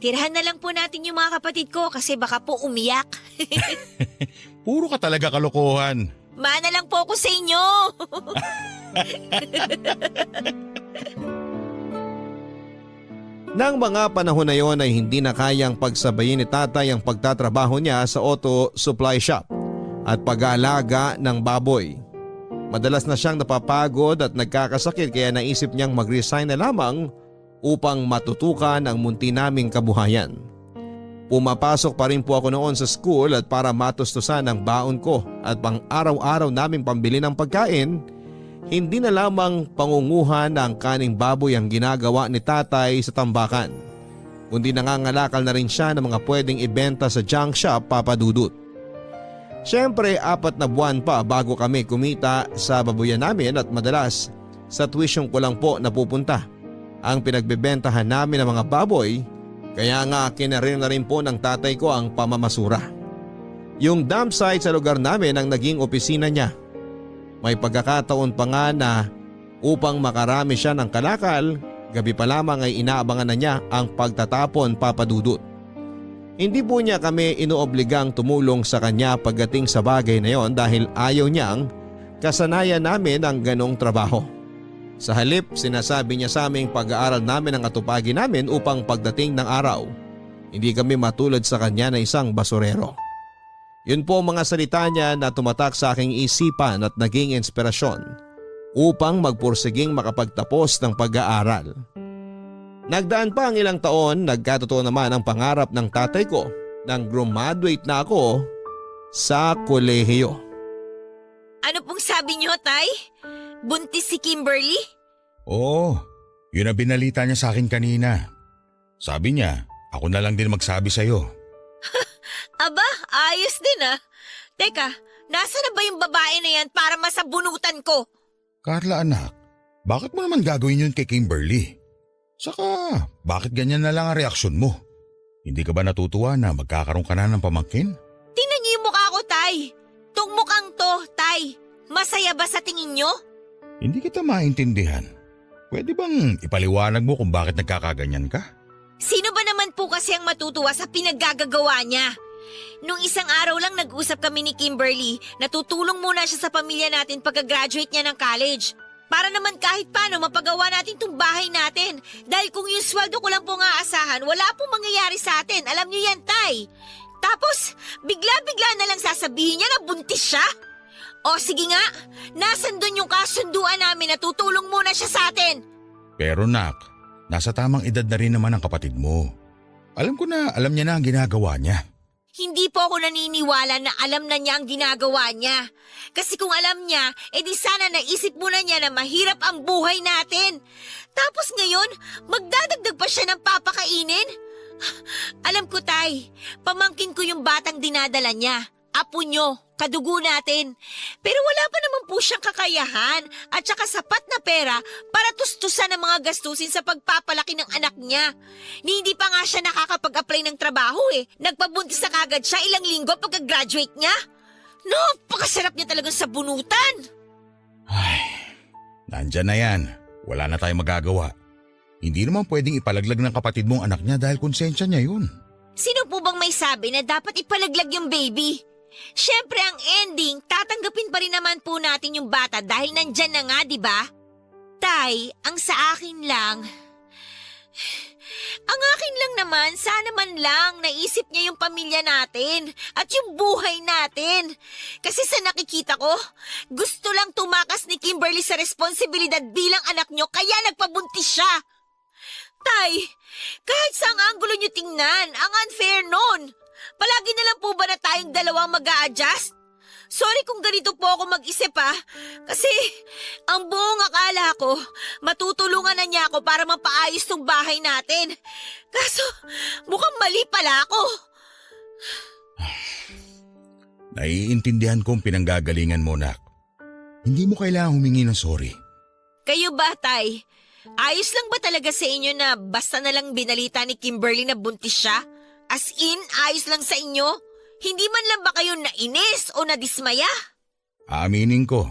Tirahan na lang po natin yung mga kapatid ko kasi baka po umiyak. Puro ka talaga kalokohan. Mana lang po ako sa inyo. Nang mga panahon na yon ay hindi na kayang pagsabayin ni tatay ang pagtatrabaho niya sa auto supply shop at pag-aalaga ng baboy. Madalas na siyang napapagod at nagkakasakit kaya naisip niyang mag-resign na lamang upang matutukan ang munti naming kabuhayan. Pumapasok pa rin po ako noon sa school at para matustusan ang baon ko at pang araw-araw naming pambili ng pagkain, hindi na lamang pangunguhan ng kaning baboy ang ginagawa ni tatay sa tambakan, kundi nangangalakal na rin siya ng mga pwedeng ibenta sa junk shop, Papa Dudut. Siyempre 4 na buwan pa bago kami kumita sa babuyan namin at madalas sa tuition ko lang po napupunta ang pinagbebentahan namin ng mga baboy, kaya nga kinarir na rin po ng tatay ko ang pamamasura. Yung dump site sa lugar namin ang naging opisina niya. May pagkakataon pa nga na upang makarami siya ng kalakal, gabi pa lamang ay inaabangan na niya ang pagtatapon, Papa Dudut. Hindi po niya kami inoobligang tumulong sa kanya pagdating sa bagay na yon dahil ayaw niyang kasanayan namin ang ganong trabaho. Sa halip, sinasabi niya sa aming pag-aaral namin ang atupagi namin upang pagdating ng araw, hindi kami matulad sa kanya na isang basurero. Yun po ang mga salita niya na tumatak sa aking isipan at naging inspirasyon upang magpursiging makapagtapos ng pag-aaral. Nagdaan pa ang ilang taon, nagkatotoo naman ang pangarap ng tatay ko nang graduate na ako sa kolehiyo. Ano pong sabi niyo, Tay? Buntis si Kimberly? Oo, yun ang binalita niya sa akin kanina. Sabi niya, ako na lang din magsabi sa'yo. Aba, ayos din ah. Teka, nasa na ba yung babae na yan para masabunutan ko? Carla, anak, bakit mo naman gagawin yun kay Kimberly? Saka, bakit ganyan na lang ang reaksyon mo? Hindi ka ba natutuwa na magkakaroon ka na ng pamangkin? Tingnan niyo yung mukha ko, Tay. Tong mukhang to, Tay. Masaya ba sa tingin niyo? Hindi kita maintindihan. Pwede bang ipaliwanag mo kung bakit nagkakaganyan ka? Sino ba naman po kasi ang matutuwa sa pinaggagawa niya? Nung isang araw lang nag-usap kami ni Kimberly na tutulong muna siya sa pamilya natin pagka-graduate niya ng college. Para naman kahit paano mapagawa natin tong bahay natin. Dahil kung yung sweldo ko lang po nga aasahan, wala pong mangyayari sa atin. Alam niyo yan, Tay. Tapos, bigla-bigla na lang sasabihin niya na buntis siya? O sige nga, nasan dun yung kasunduan namin na tutulong muna siya sa atin? Pero nak, nasa tamang edad na rin naman ang kapatid mo. Alam ko na alam niya na ang ginagawa niya. Hindi po ako naniniwala na alam na niya ang ginagawa niya. Kasi kung alam niya, edi sana naisip muna niya na mahirap ang buhay natin. Tapos ngayon, magdadagdag pa siya ng papakainin? Alam ko, Tay, pamangkin ko yung batang dinadala niya. Apo nyo, kadugo natin. Pero wala pa naman po siyang kakayahan at saka sapat na pera para tustusan ang mga gastusin sa pagpapalaki ng anak niya. Ni hindi pa nga siya nakakapag-apply ng trabaho eh. Nagpabuntis na kagad siya ilang linggo pagka-graduate niya. No, pakasarap niya talagang sa bunutan. Ay, nandyan na yan. Wala na tayong magagawa. Hindi naman pwedeng ipalaglag ng kapatid mong anak niya dahil konsensya niya yun. Sino po bang may sabi na dapat ipalaglag yung baby? Siyempre ang ending, tatanggapin pa rin naman po natin yung bata dahil nandyan na nga, di ba? Tay, ang sa akin lang... Ang akin lang naman, sana man lang naisip niya yung pamilya natin at yung buhay natin. Kasi sa nakikita ko, gusto lang tumakas ni Kimberly sa responsibilidad bilang anak niyo kaya nagpabuntis siya. Tay, kahit saang anggulo niyo tingnan, ang unfair nun. Palagi na lang po ba na tayong dalawang mag-a-adjust? Sorry kung ganito po ako mag-isip kasi ang buong akala ko, matutulungan na niya ako para mapaayos tong bahay natin. Kaso, mukhang mali pala ako. Naiintindihan ko ang pinanggagalingan mo, nak. Hindi mo kailangang humingi ng sorry. Kayo ba, Tay? Ayos lang ba talaga sa inyo na basta na lang binalita ni Kimberly na buntis siya? As in, ayos lang sa inyo? Hindi man lang ba kayo nainis o nadismaya? Aaminin ko,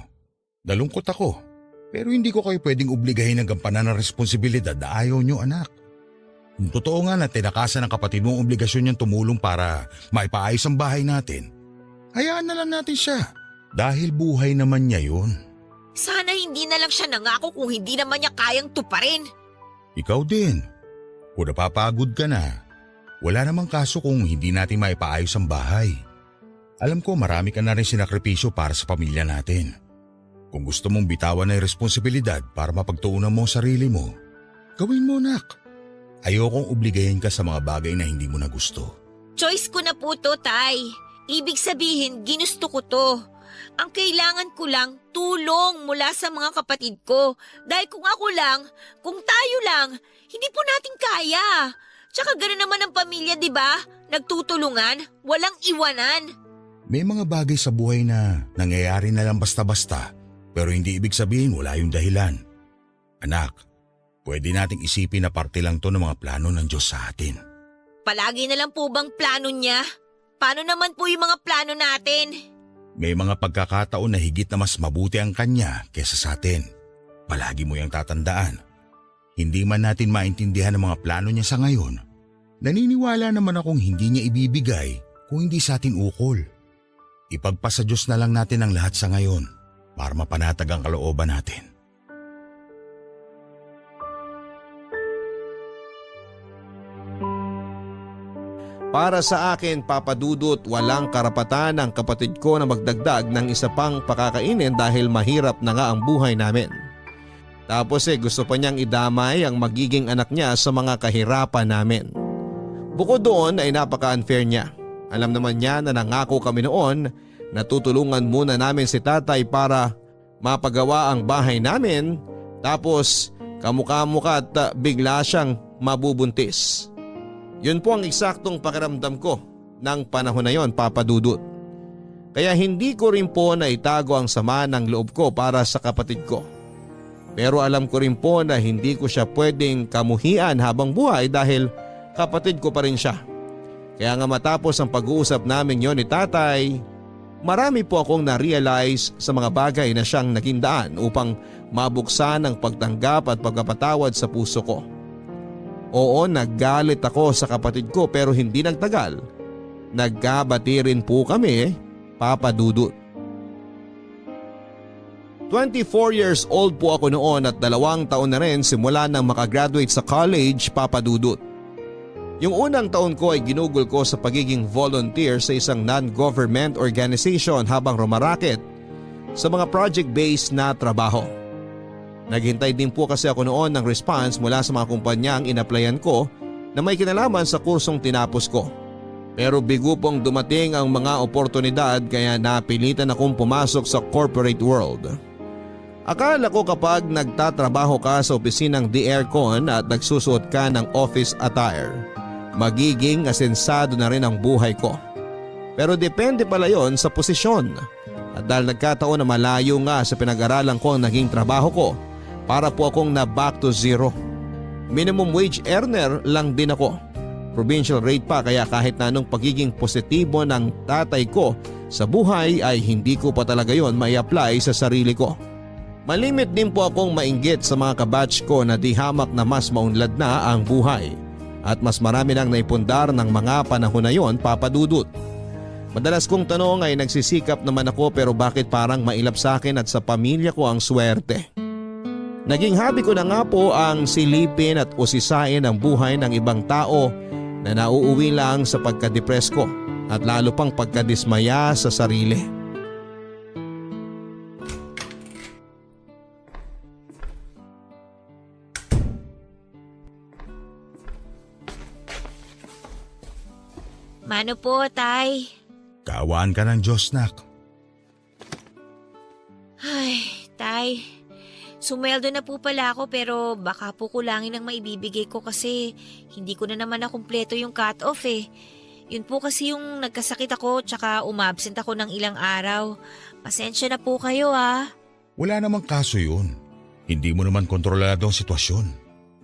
nalungkot ako. Pero hindi ko kayo pwedeng obligahin ng gampanan ng responsibilidad na ayaw nyo, anak. Kung totoo nga na tinakasan ng kapatid mo ang obligasyon niyang tumulong para maipaayos ang bahay natin, hayaan na lang natin siya. Dahil buhay naman niya yun. Sana hindi na lang siya nangako kung hindi naman niya kayang tuparin. Ikaw din. Kung napapagod ka na, wala namang kaso kung hindi natin maipaayos ang bahay. Alam ko marami ka na rin sinakripisyo para sa pamilya natin. Kung gusto mong bitawan ang responsibilidad para mapagtuunan mo ang sarili mo, gawin mo, nak. Ayokong obligahin ka sa mga bagay na hindi mo na gusto. Choice ko na po to, Tay. Ibig sabihin, ginusto ko to. Ang kailangan ko lang, tulong mula sa mga kapatid ko. Dahil kung ako lang, kung tayo lang, hindi po natin kaya. Tsaka gano'n naman ang pamilya, di ba? Nagtutulungan, walang iwanan. May mga bagay sa buhay na nangyayari na lang basta-basta, pero hindi ibig sabihin wala yung dahilan. Anak, pwede nating isipin na parte lang to ng mga plano ng Diyos sa atin. Palagi na lang po bang plano niya? Paano naman po yung mga plano natin? May mga pagkakataon na higit na mas mabuti ang Kanya kesa sa atin. Palagi mo yung tatandaan. Hindi man natin maintindihan ang mga plano niya sa ngayon, naniniwala naman akong hindi niya ibibigay kung hindi sa atin ukol. Ipagpasa Diyos na lang natin ang lahat sa ngayon para mapanatag ang kalooban natin. Para sa akin, Papa Dudut, walang karapatan ang kapatid ko na magdagdag ng isa pang pakakainin dahil mahirap na nga ang buhay namin. Tapos gusto pa niyang idamay ang magiging anak niya sa mga kahirapan namin. Bukod doon ay napaka-unfair niya. Alam naman niya na nangako kami noon na tutulungan muna namin si tatay para mapagawa ang bahay namin, tapos kamukha-mukha at bigla siyang mabubuntis. Yun po ang eksaktong pakiramdam ko ng panahon na yon, Papa Dudut. Kaya hindi ko rin po naitago ang sama ng loob ko para sa kapatid ko. Pero alam ko rin po na hindi ko siya pwedeng kamuhian habang buhay dahil kapatid ko pa rin siya. Kaya nga matapos ang pag-uusap namin yon ni tatay, marami po akong na-realize sa mga bagay na siyang naging daan upang mabuksan ang pagtanggap at pagpapatawad sa puso ko. Oo, naggalit ako sa kapatid ko pero hindi nagtagal. Nagkabati rin po kami, Papa Dudut. 24 years old po ako noon at 2 taon na rin simula nang makagraduate sa college, Papa Dudut. Yung unang taon ko ay ginugol ko sa pagiging volunteer sa isang non-government organization habang rumaraket sa mga project-based na trabaho. Naghintay din po kasi ako noon ng response mula sa mga kumpanyang inaplayan ko na may kinalaman sa kursong tinapos ko. Pero bigo pong dumating ang mga oportunidad kaya napilitan akong pumasok sa corporate world. Akala ko kapag nagtatrabaho ka sa opisinang di-aircon at nagsusuot ka ng office attire, magiging asensado na rin ang buhay ko. Pero depende pala yon sa posisyon. At dahil nagkataon na malayo nga sa pinag-aralan ko ang naging trabaho ko, para po akong na back to zero. Minimum wage earner lang din ako. Provincial rate pa kaya kahit na anong pagiging positibo ng tatay ko sa buhay ay hindi ko pa talaga yon mai-apply sa sarili ko. Malimit din po akong mainggit sa mga kabatch ko na di hamak na mas maunlad na ang buhay. At mas marami nang naipundar ng mga panahon na yon, Papa Dudut. Madalas kong tanong ay nagsisikap naman ako pero bakit parang mailap sa akin at sa pamilya ko ang swerte. Naging hobby ko na nga po ang silipin at usisain ang buhay ng ibang tao na nauuwi lang sa pagka-depress ko at lalo pang pagkadismaya sa sarili. Mano po, Tay? Kaawaan ka ng Diyos, nak. Ay, Tay. Sumweldo na po pala ako pero baka po kulangin ang maibibigay ko kasi hindi ko na naman na kumpleto yung cut-off eh. Yun po kasi yung nagkasakit ako tsaka umabsent ako ng ilang araw. Pasensya na po kayo ah. Wala namang kaso yun. Hindi mo naman kontrolado ang sitwasyon.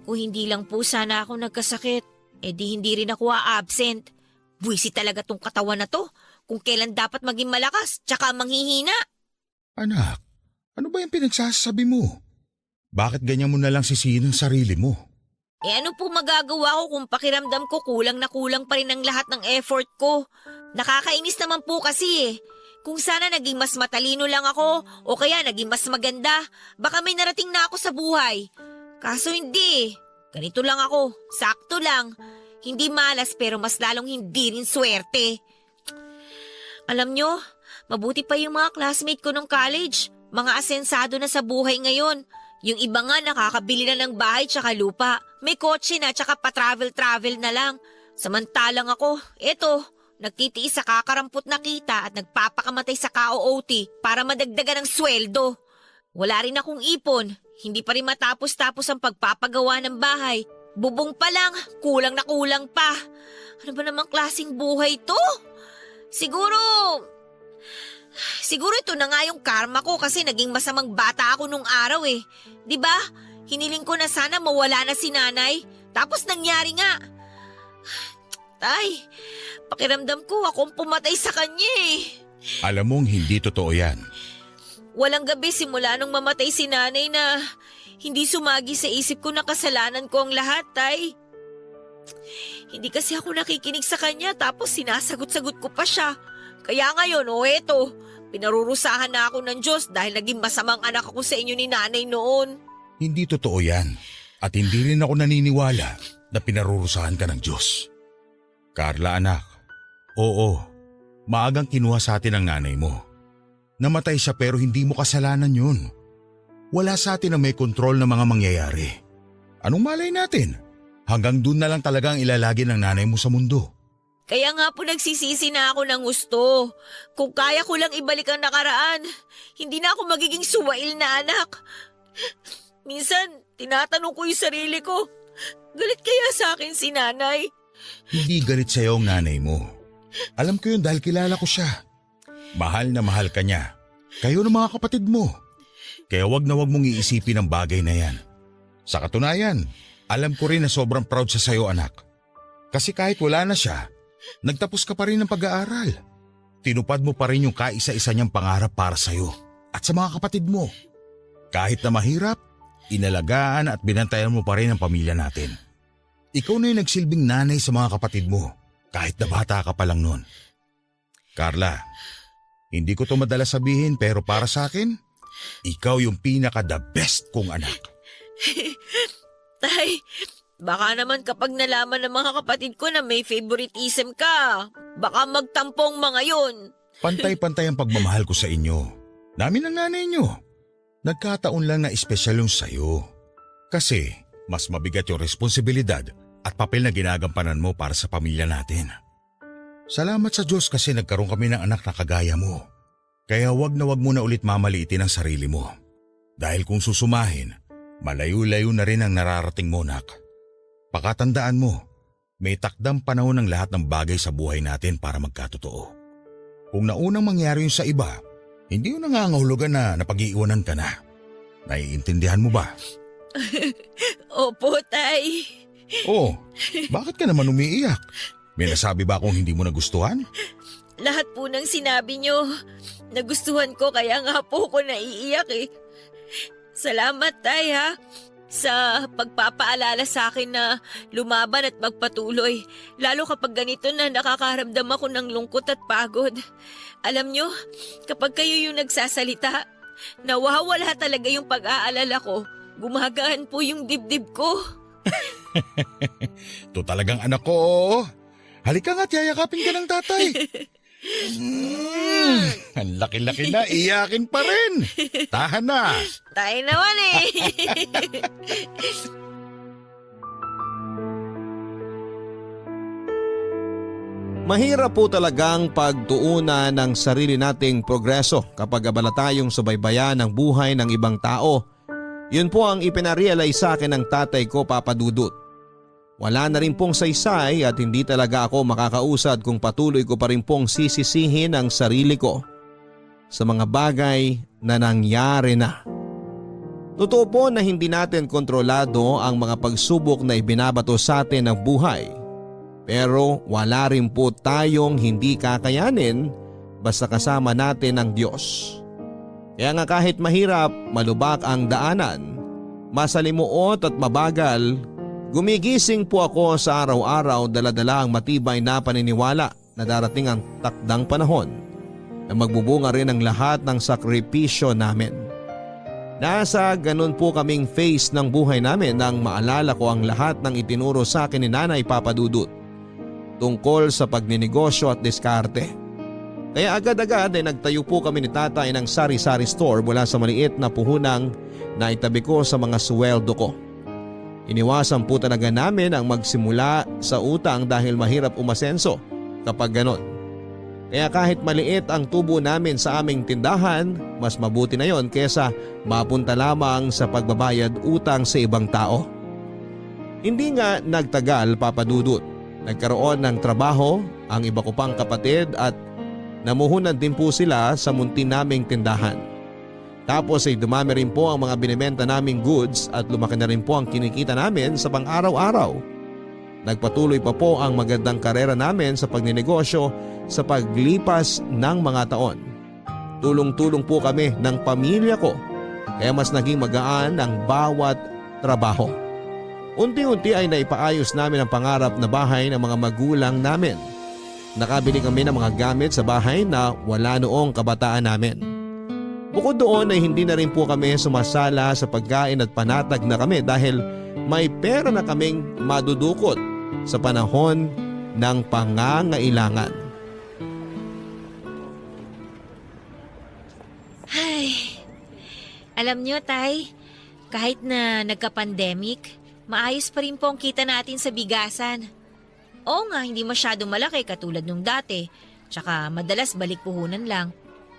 Kung hindi lang po sana ako nagkasakit, di hindi rin ako absent. Buwisit talaga tong katawan na to kung kailan dapat maging malakas tsaka manghihina. Anak, ano ba yung pinagsasabi mo? Bakit ganyan mo na lang sisihin ang sarili mo? Ano po magagawa ko kung pakiramdam ko kulang na kulang pa rin ang lahat ng effort ko? Nakakainis naman po kasi eh. Kung sana naging mas matalino lang ako o kaya naging mas maganda, baka may narating na ako sa buhay. Kaso hindi. Ganito lang ako, sakto lang. Hindi malas pero mas lalong hindi rin swerte. Alam nyo, mabuti pa yung mga classmate ko nung college. Mga asensado na sa buhay ngayon. Yung iba nga nakakabili na ng bahay tsaka lupa. May kotse na tsaka pa-travel-travel na lang. Samantalang ako, eto, nagtitiis sa kakarampot na kita at nagpapakamatay sa ka-OOT para madagdagan ng sweldo. Wala rin akong ipon. Hindi pa rin matapos-tapos ang pagpapagawa ng bahay. Bubong pa lang, kulang na kulang pa. Ano ba namang klaseng buhay to? Siguro ito na nga yung karma ko kasi naging masamang bata ako nung araw eh. 'Di ba? Hiniling ko na sana mawala na si nanay. Tapos nangyari nga. Tay, pakiramdam ko akong pumatay sa kanya eh. Alam mong hindi totoo yan. Walang gabi simula nung mamatay si nanay na hindi sumagi sa isip ko na kasalanan ko ang lahat, Tay. Hindi kasi ako nakikinig sa kanya tapos sinasagot-sagot ko pa siya. Kaya ngayon, eto, pinarurusahan na ako ng Diyos dahil naging masamang anak ako sa inyo ni nanay noon. Hindi totoo yan. At hindi rin ako naniniwala na pinarurusahan ka ng Diyos. Carla, anak. Oo, maagang kinuha sa atin ang nanay mo. Namatay siya pero hindi mo kasalanan yun. Wala sa atin na may kontrol ng mga mangyayari. Anong malay natin? Hanggang dun na lang talaga ang ilalagi ng nanay mo sa mundo. Kaya nga po nagsisisi na ako ng gusto. Kung kaya ko lang ibalik ang nakaraan, hindi na ako magiging suwail na anak. Minsan, tinatanong ko yung sarili ko, galit kaya sa akin si nanay? Hindi galit sa'yo ang nanay mo. Alam ko yun dahil kilala ko siya. Mahal na mahal ka niya. Kayo ng mga kapatid mo. Kaya wag na wag mong iisipin ang bagay na yan. Sa katunayan, alam ko rin na sobrang proud siya sa'yo, anak. Kasi kahit wala na siya, nagtapos ka pa rin ng pag-aaral. Tinupad mo pa rin yung kaisa-isa niyang pangarap para sa'yo at sa mga kapatid mo. Kahit na mahirap, inalagaan at binantayan mo pa rin ang pamilya natin. Ikaw na yung nagsilbing nanay sa mga kapatid mo, kahit na bata ka pa lang noon. Carla, hindi ko to madalas sabihin pero para sa akin, ikaw yung pinaka-the best kong anak. Tay, Baka naman kapag nalaman ng mga kapatid ko na may favoritism ka, baka magtampong mga yun. Pantay-pantay ang pagmamahal ko sa inyo. Namin ang nanay nyo. Nagkataon lang na espesyal yung sayo. Kasi mas mabigat yung responsibilidad at papel na ginagampanan mo para sa pamilya natin. Salamat sa Diyos kasi nagkaroon kami ng anak na kagaya mo. Kaya wag na wag mo na ulit mamaliitin ang sarili mo. Dahil kung susumahin, malayo-layo na rin ang nararating mo, nak. Pakatandaan mo, may takdang panahon ng lahat ng bagay sa buhay natin para magkatotoo. Kung naunang mangyari yun sa iba, hindi yun nangangahulugan na napag-iiwanan ka na. Naiintindihan mo ba? Opo, Tay. Oh, bakit ka naman umiiyak? May nasabi ba akong hindi mo nagustuhan? Lahat po ng sinabi nyo, nagustuhan ko kaya nga po ko naiiyak eh. Salamat, Tay, ha, sa pagpapaalala sa akin na lumaban at magpatuloy. Lalo kapag ganito na nakakaramdam ako ng lungkot at pagod. Alam nyo, kapag kayo yung nagsasalita, nawawala talaga yung pag-aalala ko. Gumagaan po yung dibdib ko. Ito talagang anak ko, oo. Halika nga't yayakapin ka ng tatay. Ang laki-laki na, iyakin pa rin. Tahan na. Tayo naman eh. Mahirap po talagang pagtuunan ng sarili nating progreso kapag abala tayong subaybayan ng buhay ng ibang tao. Yun po ang ipinarealize sa akin ng tatay ko, Papa Dudut. Wala na rin pong saysay at hindi talaga ako makakausad kung patuloy ko pa rin pong sisisihin ang sarili ko sa mga bagay na nangyari na. Totoo po na hindi natin kontrolado ang mga pagsubok na ibinabato sa atin ng buhay. Pero wala rin po tayong hindi kakayanin basta kasama natin ang Diyos. Kaya nga kahit mahirap, malubak ang daanan, masalimuot at mabagal, gumigising po ako sa araw-araw dala-dala ang matibay na paniniwala na darating ang takdang panahon na magbubunga rin ang lahat ng sakripisyo namin. Nasa ganun po kaming phase ng buhay namin nang maalala ko ang lahat ng itinuro sa akin ni Nanay Papa Dudut tungkol sa pagninegosyo at diskarte. Kaya agad-agad ay nagtayo po kami ni tatay ng sari-sari store mula sa maliit na puhunang na itabi ko sa mga sweldo ko. Iniwasan po talaga namin ang magsimula sa utang dahil mahirap umasenso kapag ganon. Kaya kahit maliit ang tubo namin sa aming tindahan, mas mabuti na yon kesa mapunta lamang sa pagbabayad utang sa ibang tao. Hindi nga nagtagal, Papa Dudut. Nagkaroon ng trabaho ang iba ko pang kapatid at namuhunan din po sila sa muntin naming tindahan. Tapos ay dumami rin po ang mga binibenta naming goods at lumaki na rin po ang kinikita namin sa pang-araw-araw. Nagpatuloy pa po ang magandang karera namin sa pagninegosyo sa paglipas ng mga taon. Tulong-tulong po kami ng pamilya ko kaya mas naging magaan ang bawat trabaho. Unti-unti ay naipaayos namin ang pangarap na bahay ng mga magulang namin. Nakabili kami ng mga gamit sa bahay na wala noong kabataan namin. Bukod doon ay hindi na rin po kami sumasala sa pagkain at panatag na kami dahil may pera na kaming madudukot sa panahon ng pangangailangan. Ay, alam nyo, Tay, kahit na nagka-pandemic, maayos pa rin po ang kita natin sa bigasan. Oo nga, hindi masyado malaki katulad nung dati, tsaka madalas balik puhunan lang.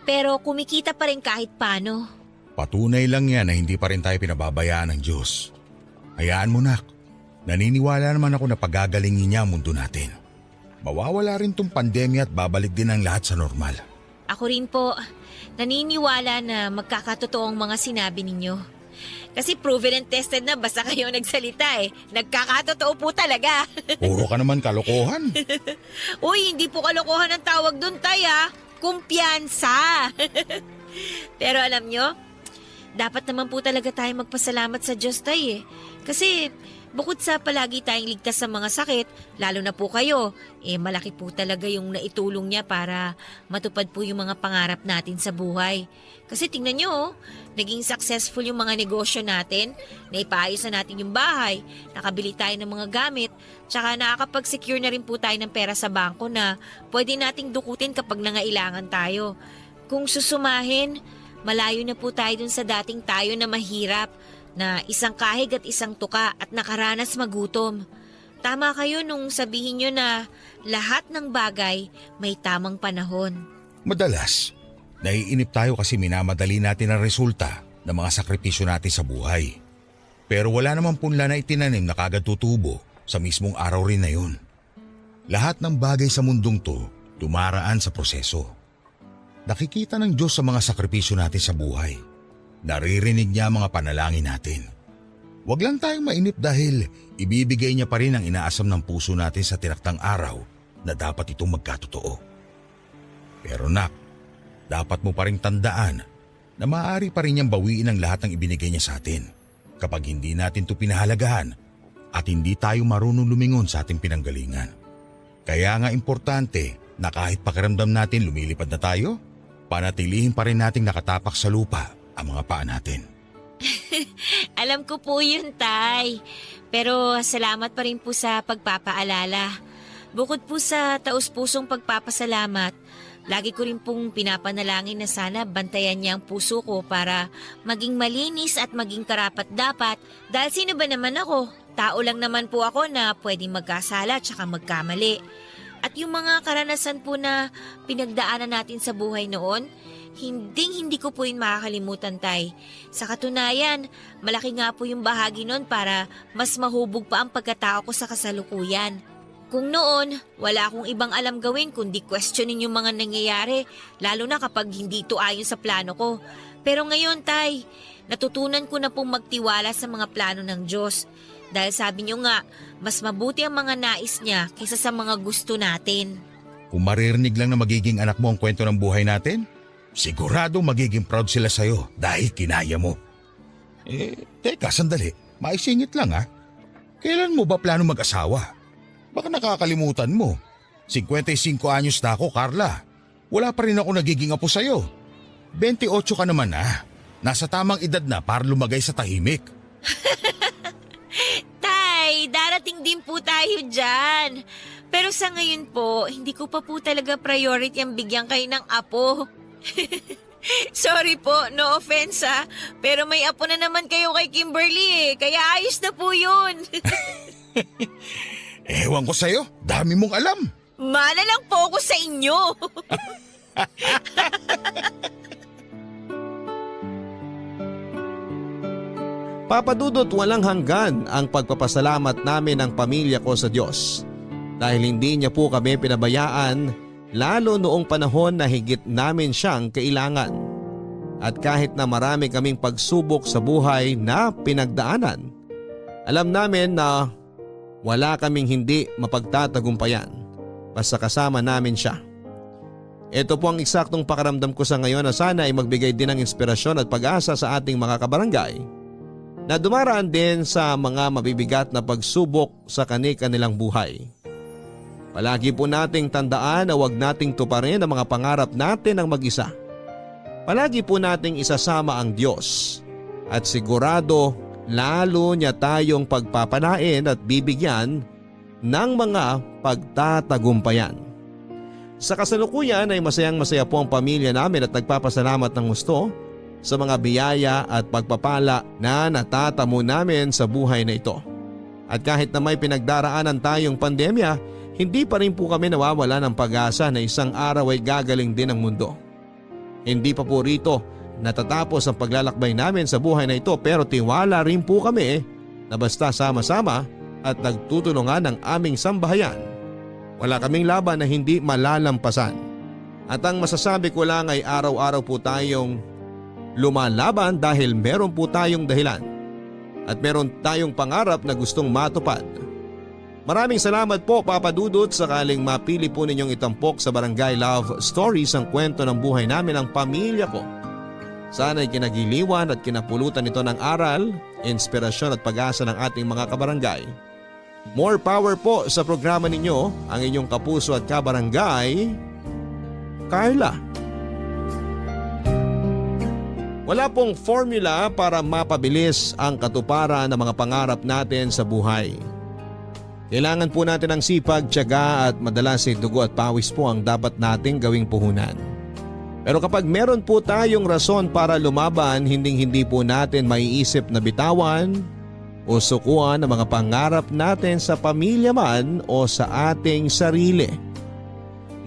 Pero kumikita pa rin kahit paano. Patunay lang yan na hindi pa rin tayo pinababayaan ng Diyos. Hayaan mo, nak. Naniniwala naman ako na pagagalingin niya ang mundo natin. Mawawala rin tong pandemya at babalik din ang lahat sa normal. Ako rin po, naniniwala na magkakatotoo ang mga sinabi ninyo. Kasi proven and tested na basta kayo nagsalita eh. Nagkakatotoo po talaga. Puro ka naman kalokohan. Uy, hindi po kalokohan ang tawag doon, Tay, ha? Kumpiyansa. Pero alam nyo, dapat naman po talaga tayo magpasalamat sa Diyos, Tay, eh. Kasi bukod sa palagi tayong ligtas sa mga sakit, lalo na po kayo, malaki po talaga yung naitulong niya para matupad po yung mga pangarap natin sa buhay. Kasi tingnan nyo, naging successful yung mga negosyo natin, naipaayos na natin yung bahay, nakabili tayo ng mga gamit, tsaka nakakapag-secure na rin po tayo ng pera sa bangko na pwede nating dukutin kapag nangailangan tayo. Kung susumahin, malayo na po tayo dun sa dating tayo na mahirap, na isang kahig at isang tuka at nakaranas magutom. Tama kayo nung sabihin nyo na lahat ng bagay may tamang panahon. Madalas, naiinip tayo kasi minamadali natin ang resulta ng mga sakripisyo natin sa buhay. Pero wala namang punla na itinanim na kagad tutubo sa mismong araw rin na yun. Lahat ng bagay sa mundong to dumaraan sa proseso. Nakikita ng Diyos sa mga sakripisyo natin sa buhay. Naririnig niya ang mga panalangin natin. Huwag lang tayong mainip dahil ibibigay niya pa rin ang inaasam ng puso natin sa tinaktang araw na dapat itong magkatotoo. Pero nak, dapat mo pa rin tandaan na maaari pa rin niyang bawiin ang lahat ng ibinigay niya sa atin kapag hindi natin ito pinahalagahan at hindi tayo marunong lumingon sa ating pinanggalingan. Kaya nga importante na kahit pakiramdam natin lumilipad na tayo, panatilihin pa rin nating nakatapak sa lupa ang mga paa natin. Alam ko po yun, Tay. Pero salamat pa rin po sa pagpapaalala. Bukod po sa taus-pusong pagpapasalamat, lagi ko rin pong pinapanalangin na sana bantayan niya ang puso ko para maging malinis at maging karapat-dapat. Dahil sino ba naman ako? Tao lang naman po ako na pwedeng magkasala at saka magkamali. At yung mga karanasan po na pinagdaanan natin sa buhay noon, hindi ko po yun makakalimutan, Tay. Sa katunayan, malaki nga po yung bahagi nun para mas mahubog pa ang pagkatao ko sa kasalukuyan. Kung noon, wala akong ibang alam gawin kundi questionin yung mga nangyayari, lalo na kapag hindi ito ayon sa plano ko. Pero ngayon, Tay, natutunan ko na pong magtiwala sa mga plano ng Diyos. Dahil sabi niyo nga, mas mabuti ang mga nais niya kaysa sa mga gusto natin. Kung maririnig lang na magiging anak mo ang kwento ng buhay natin, sigurado magiging proud sila sa'yo dahil kinaya mo. Teka, sandali. Maisingit lang ha. Kailan mo ba plano mag-asawa? Baka nakakalimutan mo. 55 anyos na ako, Carla. Wala pa rin ako nagiging apo sa'yo. 28 ka naman na. Nasa tamang edad na para lumagay sa tahimik. Tay, darating din po tayo dyan. Pero sa ngayon po, hindi ko pa po talaga priority ang bigyan kayo ng apo. Sorry po, no offense ha. Pero may apo na naman kayo kay Kimberly kaya ayos na po yun. Ewan ko sa'yo, dami mong alam. Mana lang po ako sa inyo. Papa Dudut, walang hanggan ang pagpapasalamat namin ng pamilya ko sa Diyos. Dahil hindi niya po kami pinabayaan, lalo noong panahon na higit namin siyang kailangan. At kahit na marami kaming pagsubok sa buhay na pinagdaanan, alam namin na wala kaming hindi mapagtatagumpayan basta kasama namin siya. Ito po ang eksaktong pakiramdam ko sa ngayon na sana ay magbigay din ng inspirasyon at pag-asa sa ating mga kabarangay na dumaraan din sa mga mabibigat na pagsubok sa kani-kanilang buhay. Palagi po nating tandaan na huwag nating tuparin ang mga pangarap natin ng mag-isa. Palagi po nating isasama ang Diyos at sigurado lalo niya tayong pagpapalain at bibigyan ng mga pagtatagumpayan. Sa kasalukuyan ay masayang-masaya po ang pamilya namin at nagpapasalamat ng gusto sa mga biyaya at pagpapala na natatamo namin sa buhay na ito. At kahit na may pinagdaraanan tayong pandemya, hindi pa rin po kami nawawala ng pag-asa na isang araw ay gagaling din ang mundo. Hindi pa po rito natatapos ang paglalakbay namin sa buhay na ito pero tiwala rin po kami na basta sama-sama at nagtutulungan ng aming sambahayan, wala kaming laban na hindi malalampasan. At ang masasabi ko lang ay araw-araw po tayong lumalaban dahil meron po tayong dahilan at meron tayong pangarap na gustong matupad. Maraming salamat po, Papa Dudut, sakaling mapili po ninyong itampok sa Barangay Love Stories ang kwento ng buhay namin ng pamilya ko. Sana'y kinagiliwan at kinapulutan ito ng aral, inspirasyon at pag-asa ng ating mga kabarangay. More power po sa programa ninyo, ang inyong kapuso at kabarangay, Carla. Wala pong formula para mapabilis ang katuparan ng mga pangarap natin sa buhay. Kailangan po natin ng sipag, tiyaga at madalas ay dugo at pawis po ang dapat nating gawing puhunan. Pero kapag meron po tayong rason para lumaban, hindi po natin maiisip na bitawan o sukuan ang mga pangarap natin sa pamilya man o sa ating sarili.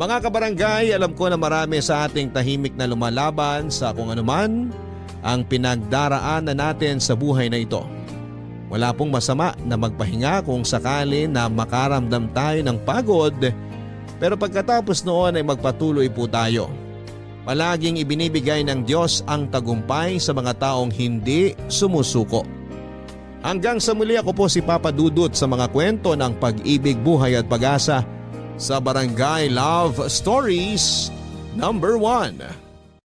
Mga kabarangay, alam ko na marami sa ating tahimik na lumalaban sa kung anuman ang pinagdaraanan natin sa buhay na ito. Wala pong masama na magpahinga kung sakali na makaramdam tayo ng pagod, pero pagkatapos noon ay magpatuloy po tayo. Palaging ibinibigay ng Diyos ang tagumpay sa mga taong hindi sumusuko. Hanggang sa muli, ako po si Papa Dudut sa mga kwento ng pag-ibig, buhay at pag-asa sa Barangay Love Stories #1.